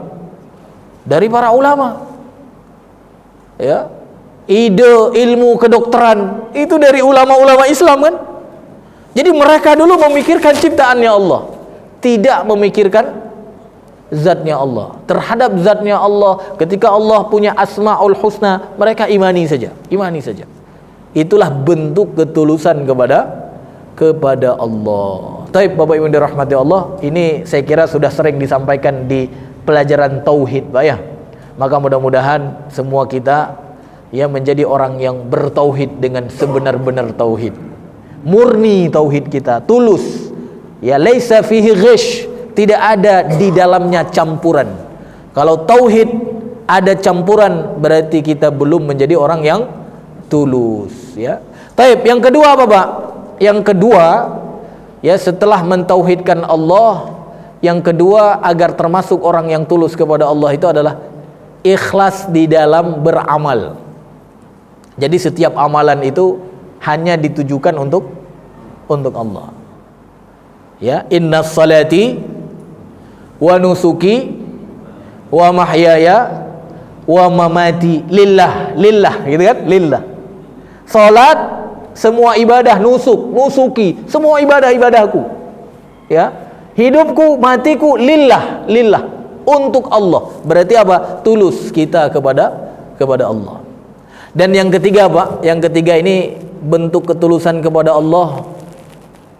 Dari para ulama. Ya. Ide ilmu kedokteran itu dari ulama-ulama Islam kan? Jadi mereka dulu memikirkan ciptaannya Allah, tidak memikirkan zatnya Allah. Terhadap zatnya Allah, ketika Allah punya asmaul husna, mereka imani saja. Itulah bentuk ketulusan kepada Allah. Taib, Bapak Ibu yang dirahmati Allah, ini saya kira sudah sering disampaikan di pelajaran tauhid, Pak ya. Maka mudah-mudahan semua kita ya menjadi orang yang bertauhid dengan sebenar-benar tauhid. Murni tauhid kita, tulus, Ya, laisa fihi ghish, tidak ada di dalamnya campuran. Kalau tauhid ada campuran, berarti kita belum menjadi orang yang tulus, ya. Taib, yang kedua apa, Pak? Yang kedua, ya, setelah mentauhidkan Allah, yang kedua agar termasuk orang yang tulus kepada Allah itu adalah ikhlas di dalam beramal. Jadi setiap amalan itu hanya ditujukan untuk Allah. Ya, innas salati wa nusuki wa mahyaya wa mamati lillah, gitu kan? Lillah. Salat, semua ibadah, nusuki, semua ibadahku. Ya. Hidupku, matiku lillah, untuk Allah. Berarti apa? Tulus kita kepada Allah. Dan yang ketiga, Pak, yang ketiga ini bentuk ketulusan kepada Allah.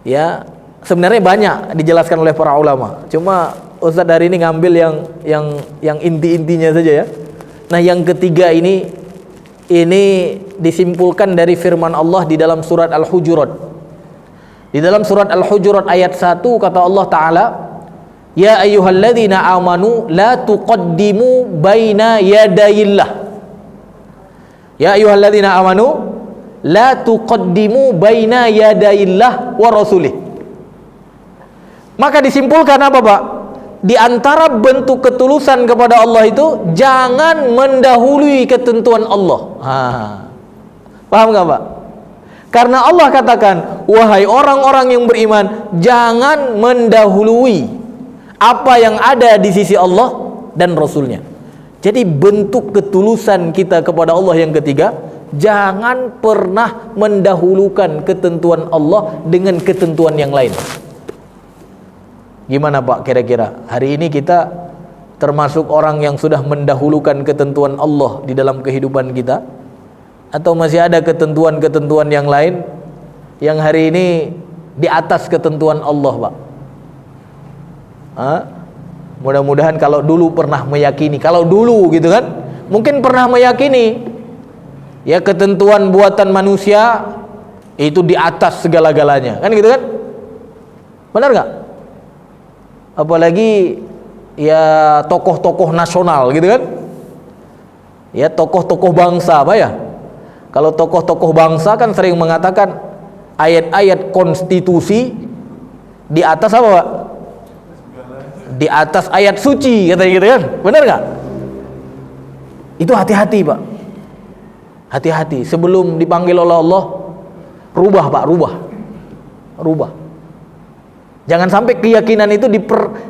Ya, sebenarnya banyak dijelaskan oleh para ulama. Cuma Ustadz hari ini ngambil yang inti-intinya saja, ya. Nah, yang ketiga ini disimpulkan dari firman Allah di dalam surat Al-Hujurat. Di dalam surat Al-Hujurat ayat 1 kata Allah Ta'ala, ya ayyuhalladzina amanu la tuqaddimu baina yadayillah. Ya ayyuhalladzina amanu la tuqaddimu baina yadayillah wa rasulih. Maka disimpulkan apa, Pak? Di antara bentuk ketulusan kepada Allah itu jangan mendahului ketentuan Allah. Paham nggak, Pak? Karena Allah katakan, wahai orang-orang yang beriman, jangan mendahului apa yang ada di sisi Allah dan Rasulnya. Jadi bentuk ketulusan kita kepada Allah yang ketiga, jangan pernah mendahulukan ketentuan Allah dengan ketentuan yang lain. Gimana, Pak, kira-kira hari ini kita termasuk orang yang sudah mendahulukan ketentuan Allah di dalam kehidupan kita, atau masih ada ketentuan-ketentuan yang lain yang hari ini di atas ketentuan Allah, Pak? Mudah-mudahan kalau dulu pernah meyakini, kalau dulu gitu kan, mungkin pernah meyakini ya ketentuan buatan manusia itu di atas segala-galanya, kan gitu kan? Benar nggak? Apalagi ya tokoh-tokoh nasional gitu kan, ya tokoh-tokoh bangsa, Pak, ya. Kalau tokoh-tokoh bangsa kan sering mengatakan ayat-ayat konstitusi di atas apa, Pak? Di atas ayat suci, katanya gitu kan. Benar nggak? Itu hati-hati, Pak. Hati-hati sebelum dipanggil oleh Allah. Rubah, Pak, rubah. Jangan sampai keyakinan itu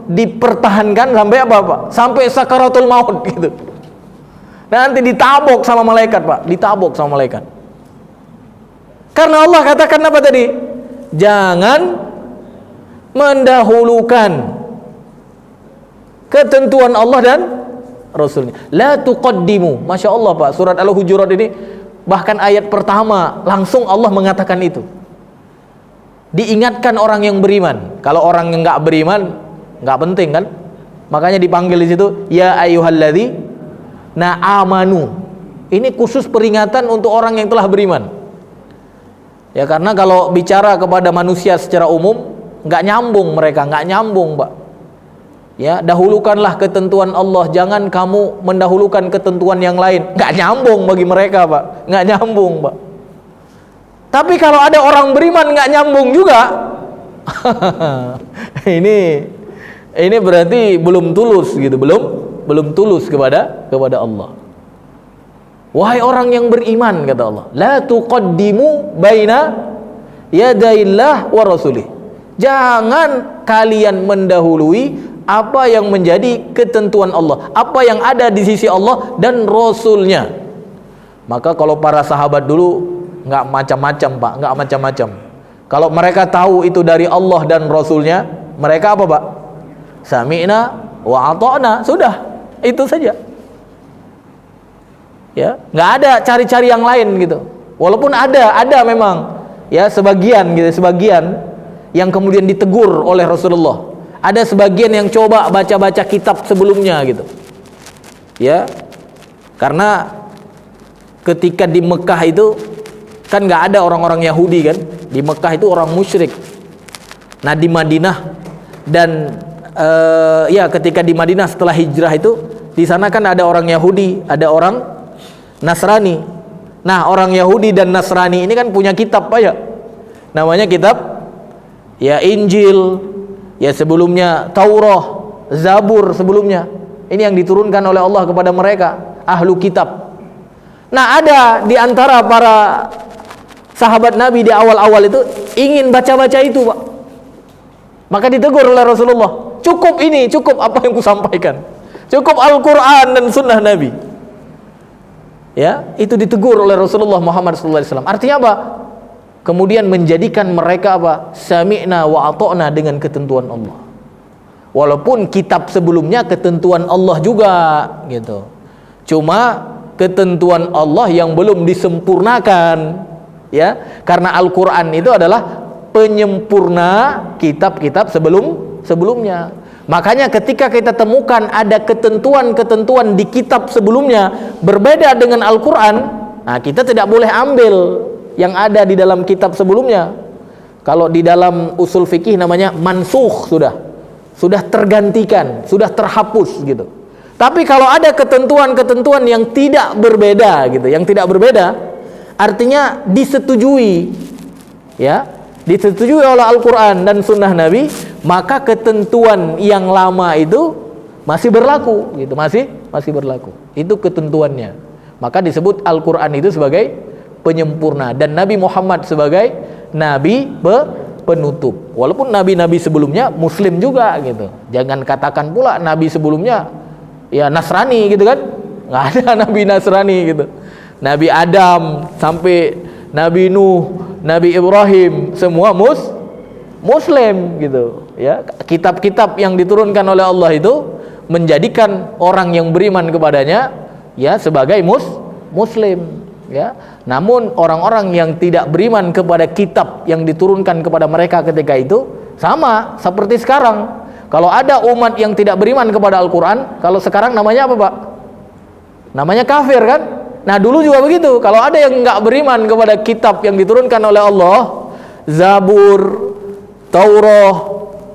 dipertahankan sampai apa? Sampai sakaratul maut gitu. Nanti ditabok sama malaikat, Pak. Ditabok sama malaikat. Karena Allah katakan apa tadi? Jangan mendahulukan ketentuan Allah dan Rasulnya. La tuqaddimu. Masya Allah, Pak, surat Al-Hujurat ini bahkan ayat pertama langsung Allah mengatakan itu. Diingatkan orang yang beriman. Kalau orang yang nggak beriman, nggak penting kan? Makanya dipanggil di situ, ya ayyuhalladzina amanu. Ini khusus peringatan untuk orang yang telah beriman. Ya, karena kalau bicara kepada manusia secara umum, nggak nyambung mereka, nggak nyambung, Pak. Ya, dahulukanlah ketentuan Allah, jangan kamu mendahulukan ketentuan yang lain. Nggak nyambung bagi mereka, Pak. Nggak nyambung, Pak. Tapi kalau ada orang beriman nggak nyambung juga, ini berarti belum tulus gitu, belum tulus kepada Allah. Wahai orang yang beriman, kata Allah, la tuqaddimu baina yadaillah wa rasulih. Jangan kalian mendahului apa yang menjadi ketentuan Allah, apa yang ada di sisi Allah dan Rasulnya. Maka kalau para sahabat dulu nggak macam-macam, Pak, nggak macam-macam. Kalau mereka tahu itu dari Allah dan Rasulnya, mereka apa, Pak? Sami'na wa ata'na, sudah, itu saja. Ya, nggak ada cari-cari yang lain gitu. Walaupun ada memang ya sebagian gitu, sebagian yang kemudian ditegur oleh Rasulullah. Ada sebagian yang coba baca-baca kitab sebelumnya gitu. Ya. Karena ketika di Mekah itu kan nggak ada orang-orang Yahudi kan, di Mekah itu orang musyrik. Nah di Madinah dan ya ketika di Madinah setelah hijrah itu, di sana kan ada orang Yahudi, ada orang Nasrani. Nah orang Yahudi dan Nasrani ini kan punya kitab Pak ya, namanya kitab ya Injil, ya sebelumnya Taurat, Zabur sebelumnya. Ini yang diturunkan oleh Allah kepada mereka, ahlu kitab. Nah ada di antara para sahabat Nabi di awal-awal itu ingin baca-baca itu Pak. Maka ditegur oleh Rasulullah, cukup ini, cukup apa yang kusampaikan, cukup Al-Quran dan Sunnah Nabi. Ya, itu ditegur oleh Rasulullah Muhammad SAW. Artinya apa? Kemudian menjadikan mereka apa? Sami'na wa ata'na dengan ketentuan Allah. Walaupun kitab sebelumnya ketentuan Allah juga gitu. Cuma ketentuan Allah yang belum disempurnakan, ya. Karena Al-Qur'an itu adalah penyempurna kitab-kitab sebelumnya. Makanya ketika kita temukan ada ketentuan-ketentuan di kitab sebelumnya berbeda dengan Al-Qur'an, nah kita tidak boleh ambil yang ada di dalam kitab sebelumnya. Kalau di dalam usul fikih namanya mansukh, sudah tergantikan, sudah terhapus gitu. Tapi kalau ada ketentuan-ketentuan yang tidak berbeda gitu, yang tidak berbeda, artinya disetujui, ya, disetujui oleh Al-Quran dan Sunnah Nabi, maka ketentuan yang lama itu masih berlaku, gitu, masih berlaku. Itu ketentuannya. Maka disebut Al-Quran itu sebagai penyempurna dan Nabi Muhammad sebagai Nabi penutup. Walaupun nabi-nabi sebelumnya Muslim juga gitu. Jangan katakan pula nabi sebelumnya ya Nasrani gitu kan. Nggak ada nabi Nasrani gitu. Nabi Adam sampai Nabi Nuh, Nabi Ibrahim semua Muslim gitu ya. Kitab-kitab yang diturunkan oleh Allah itu menjadikan orang yang beriman kepadanya ya sebagai Muslim ya. Namun orang-orang yang tidak beriman kepada kitab yang diturunkan kepada mereka ketika itu sama seperti sekarang. Kalau ada umat yang tidak beriman kepada Al-Quran, kalau sekarang namanya apa Pak? Namanya kafir kan? Nah dulu juga begitu. Kalau ada yang nggak beriman kepada kitab yang diturunkan oleh Allah, Zabur, Taurat,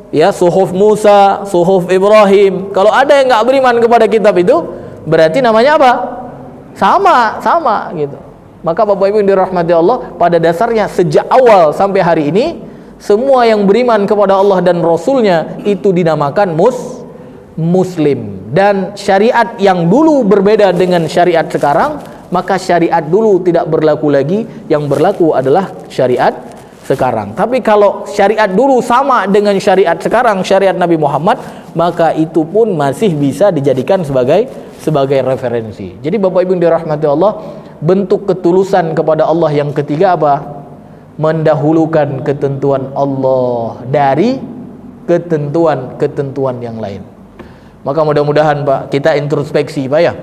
ya Suhuf Musa, Suhuf Ibrahim, kalau ada yang nggak beriman kepada kitab itu, berarti namanya apa? Sama gitu. Maka Bapak Ibu yang dirahmati Allah, pada dasarnya sejak awal sampai hari ini semua yang beriman kepada Allah dan Rasulnya itu dinamakan Muslim. Dan syariat yang dulu berbeda dengan syariat sekarang, maka syariat dulu tidak berlaku lagi, yang berlaku adalah syariat sekarang. Tapi kalau syariat dulu sama dengan syariat sekarang, syariat Nabi Muhammad, maka itu pun masih bisa dijadikan sebagai referensi. Jadi Bapak Ibu yang dirahmati Allah, bentuk ketulusan kepada Allah yang ketiga apa? Mendahulukan ketentuan Allah dari ketentuan yang lain. Maka mudah-mudahan Pak, kita introspeksi Pak ya.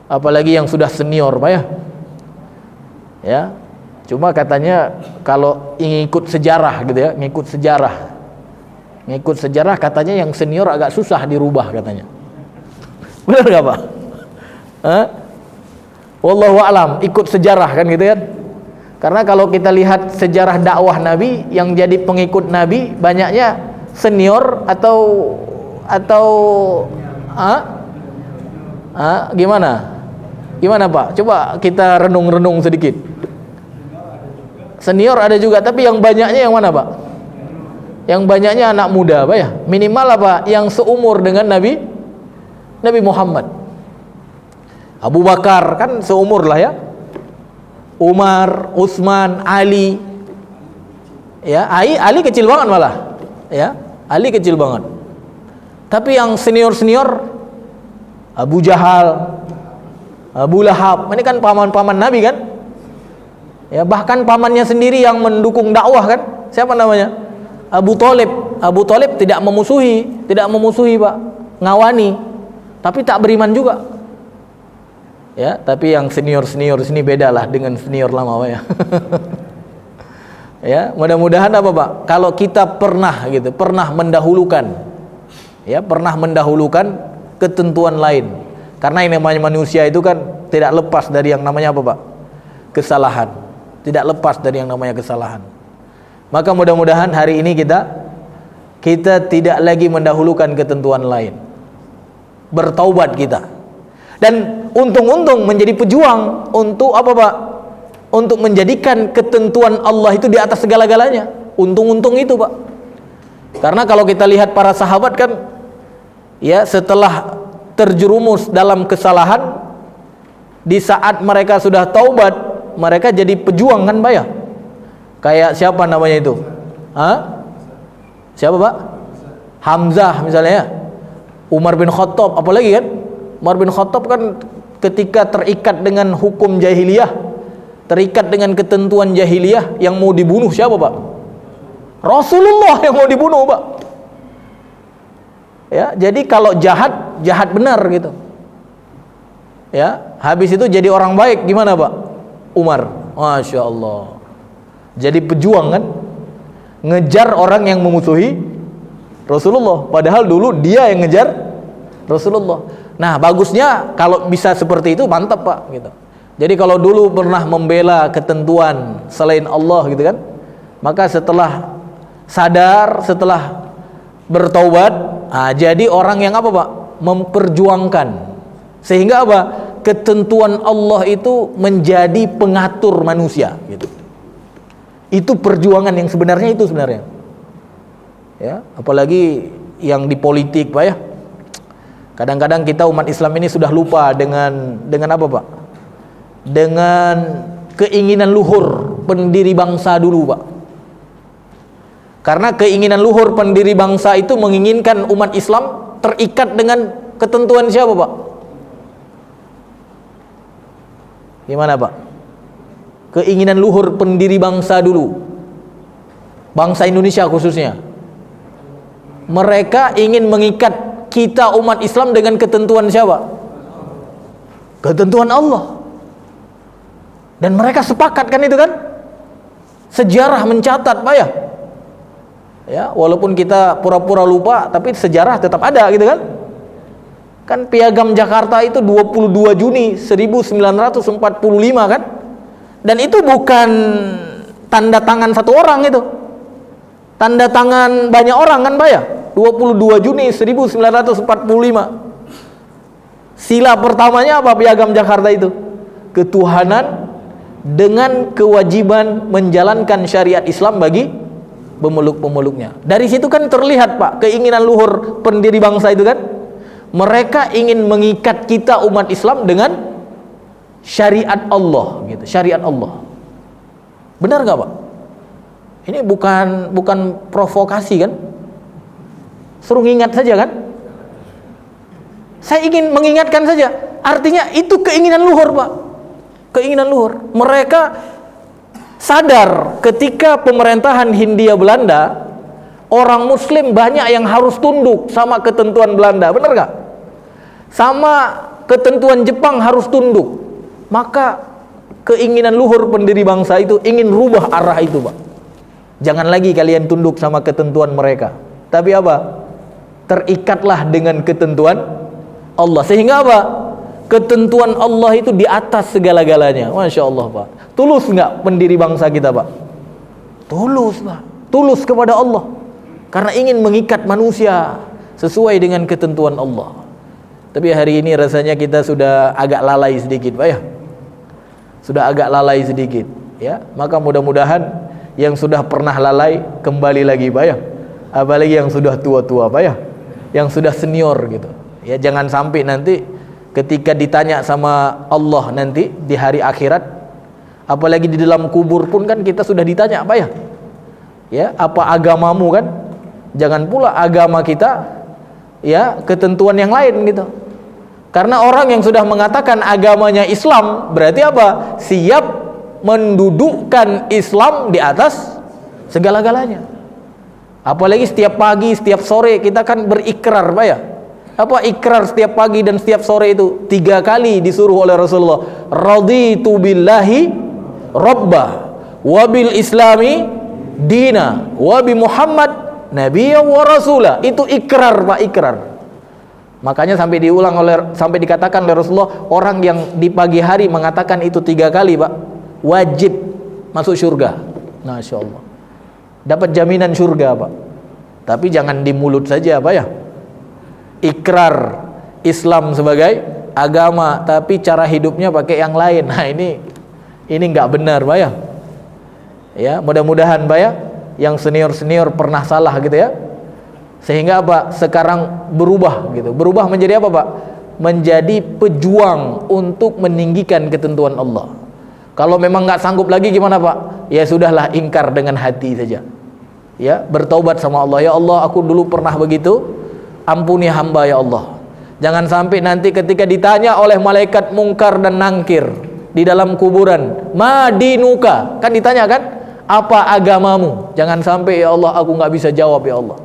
Apalagi yang sudah senior Pak ya. Ya. Cuma katanya kalau ngikut sejarah gitu ya, ngikut sejarah katanya yang senior agak susah dirubah katanya. Benar nggak Pak? Wallahu a'lam, ikut sejarah kan gitu kan. Karena kalau kita lihat sejarah dakwah Nabi, yang jadi pengikut Nabi banyaknya senior atau gimana Pak? Coba kita renung-renung sedikit. Senior ada juga, tapi yang banyaknya yang mana Pak? Yang banyaknya anak muda Pak ya. Minimal apa? Yang seumur dengan Nabi Muhammad. Abu Bakar kan seumur lah ya. Umar, Utsman, Ali. Ya, Ali kecil banget malah. Ya, Ali kecil banget. Tapi yang senior-senior Abu Jahal, Abu Lahab, ini kan paman-paman Nabi kan? Ya, bahkan pamannya sendiri yang mendukung dakwah kan? Siapa namanya? Abu Thalib. Abu Thalib tidak memusuhi Pak, ngawani, tapi tak beriman juga. Ya, tapi yang senior sini bedalah dengan senior lama Pak ya. Ya, mudah-mudahan apa Pak? Kalau kita pernah mendahulukan ketentuan lain. Karena yang namanya manusia itu kan tidak lepas dari yang namanya apa Pak? Kesalahan. Tidak lepas dari yang namanya kesalahan. Maka mudah-mudahan hari ini kita kita tidak lagi mendahulukan ketentuan lain. Bertaubat kita. Dan untung-untung menjadi pejuang untuk apa, Pak? Untuk menjadikan ketentuan Allah itu di atas segala-galanya. Untung-untung itu, Pak. Karena kalau kita lihat para sahabat kan, ya, setelah terjerumus dalam kesalahan, di saat mereka sudah taubat, mereka jadi pejuang kan, Pak ya? Kayak siapa namanya itu? Hah? Siapa, Pak? Hamzah misalnya ya. Umar bin Khattab, apalagi kan? Umar bin Khattab kan ketika terikat dengan hukum jahiliyah, terikat dengan ketentuan jahiliyah, yang mau dibunuh siapa, Pak? Rasulullah yang mau dibunuh, Pak. Ya, jadi kalau jahat, jahat benar gitu. Ya, habis itu jadi orang baik gimana, Pak? Umar, Masya Allah, jadi pejuang kan, ngejar orang yang memusuhi Rasulullah, padahal dulu dia yang ngejar Rasulullah. Nah, bagusnya kalau bisa seperti itu, mantap, Pak, gitu. Jadi kalau dulu pernah membela ketentuan selain Allah gitu kan, maka setelah sadar, setelah bertaubat, jadi orang yang apa, Pak? Memperjuangkan, sehingga apa? Ketentuan Allah itu menjadi pengatur manusia gitu. Itu perjuangan yang sebenarnya, itu sebenarnya. Ya, apalagi yang di politik, Pak ya. Kadang-kadang kita umat Islam ini sudah lupa dengan apa, Pak? Dengan keinginan luhur pendiri bangsa dulu, Pak. Karena keinginan luhur pendiri bangsa itu menginginkan umat Islam terikat dengan ketentuan siapa, Pak? Gimana, Pak? Keinginan luhur pendiri bangsa dulu, bangsa Indonesia khususnya, mereka ingin mengikat kita umat Islam dengan ketentuan siapa? Ketentuan Allah. Dan mereka sepakat kan itu kan? Sejarah mencatat, Pak ya. Ya, walaupun kita pura-pura lupa, tapi sejarah tetap ada gitu kan? Kan Piagam Jakarta itu 22 Juni 1945 kan? Dan itu bukan tanda tangan satu orang itu. Tanda tangan banyak orang kan, Pak ya? 22 Juni 1945. Sila pertamanya apa Piagam Jakarta itu? Ketuhanan dengan kewajiban menjalankan syariat Islam bagi pemeluk-pemeluknya. Dari situ kan terlihat, Pak, keinginan luhur pendiri bangsa itu kan? Mereka ingin mengikat kita umat Islam dengan syariat Allah gitu, syariat Allah. Benar nggak, Pak? Ini bukan provokasi kan? Suruh ingat saja kan? Saya ingin mengingatkan saja. Artinya itu keinginan luhur, Pak. Keinginan luhur. Mereka sadar ketika pemerintahan Hindia Belanda, orang Muslim banyak yang harus tunduk sama ketentuan Belanda, benar nggak? Sama ketentuan Jepang harus tunduk. Maka keinginan luhur pendiri bangsa itu ingin rubah arah itu, Pak. Jangan lagi kalian tunduk sama ketentuan mereka, tapi apa? Terikatlah dengan ketentuan Allah. Sehingga apa? Ketentuan Allah itu di atas segala-galanya. Masya Allah, Pak. Tulus nggak pendiri bangsa kita, Pak? Tulus, Pak. Tulus kepada Allah. Karena ingin mengikat manusia sesuai dengan ketentuan Allah. Tapi hari ini rasanya kita sudah agak lalai sedikit, Pak ya. Sudah agak lalai sedikit, ya. Maka mudah-mudahan yang sudah pernah lalai kembali lagi, Pak ya. Apalagi yang sudah tua-tua, Pak ya. Yang sudah senior gitu. Ya, jangan sampai nanti ketika ditanya sama Allah nanti di hari akhirat, apalagi di dalam kubur pun kan kita sudah ditanya, Pak ya. Ya, apa agamamu kan? Jangan pula agama kita ya ketentuan yang lain gitu. Karena orang yang sudah mengatakan agamanya Islam berarti apa? Siap mendudukkan Islam di atas segala-galanya. Apalagi setiap pagi, setiap sore kita kan berikrar, Pak ya. Apa ikrar setiap pagi dan setiap sore itu? 3 kali disuruh oleh Rasulullah. Raditu billahi rabbah wa bil islami dina wa bi Muhammad nabiyya wa rasulah. Itu ikrar, Pak, ikrar. Makanya sampai sampai dikatakan oleh Rasulullah, orang yang di pagi hari mengatakan itu 3 kali, Pak, wajib masuk surga. Masya Allah. Dapat jaminan surga, Pak. Tapi jangan di mulut saja Pak ya. Ikrar Islam sebagai agama, tapi cara hidupnya pakai yang lain. Nah ini nggak benar Pak ya. Ya, mudah-mudahan Pak ya, yang senior-senior pernah salah gitu ya. Sehingga apa? Sekarang berubah gitu. Berubah menjadi apa Pak? Menjadi pejuang untuk meninggikan ketentuan Allah. Kalau memang nggak sanggup lagi gimana Pak? Ya sudahlah, ingkar dengan hati saja. Ya, bertaubat sama Allah. Ya Allah, aku dulu pernah begitu, ampuni hamba ya Allah. Jangan sampai nanti ketika ditanya oleh malaikat mungkar dan nangkir di dalam kuburan, madinuka, kan ditanya kan, apa agamamu? Jangan sampai ya Allah aku nggak bisa jawab ya Allah.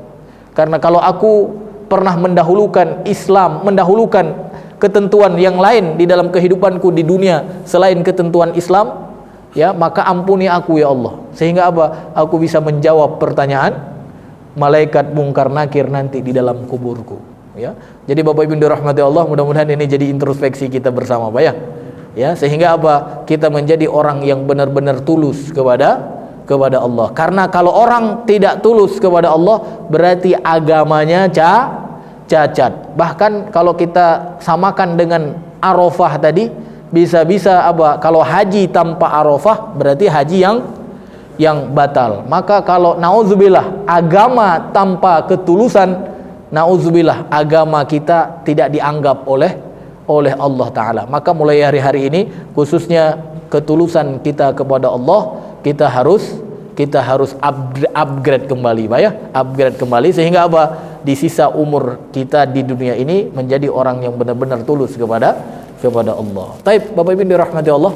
Karena kalau aku pernah mendahulukan Islam, mendahulukan ketentuan yang lain di dalam kehidupanku di dunia selain ketentuan Islam, ya maka ampuni aku ya Allah, sehingga apa? Aku bisa menjawab pertanyaan malaikat mungkar nakir nanti di dalam kuburku. Ya, jadi Bapak Ibu dirahmati Allah, mudah-mudahan ini jadi introspeksi kita bersama Pak ya. Ya, sehingga apa? Kita menjadi orang yang benar-benar tulus kepada Allah. Karena kalau orang tidak tulus kepada Allah, berarti agamanya cacat. Bahkan kalau kita samakan dengan Arafah tadi, bisa-bisa apa? Kalau haji tanpa Arafah berarti haji yang batal. Maka kalau nauzubillah agama tanpa ketulusan, nauzubillah agama kita tidak dianggap oleh Allah Ta'ala. Maka mulai hari-hari ini, khususnya ketulusan kita kepada Allah, kita harus upgrade kembali Pak ya. Upgrade kembali sehingga apa? Di sisa umur kita di dunia ini menjadi orang yang benar-benar tulus kepada Allah. Taib Bapak Ibu dirahmati Allah.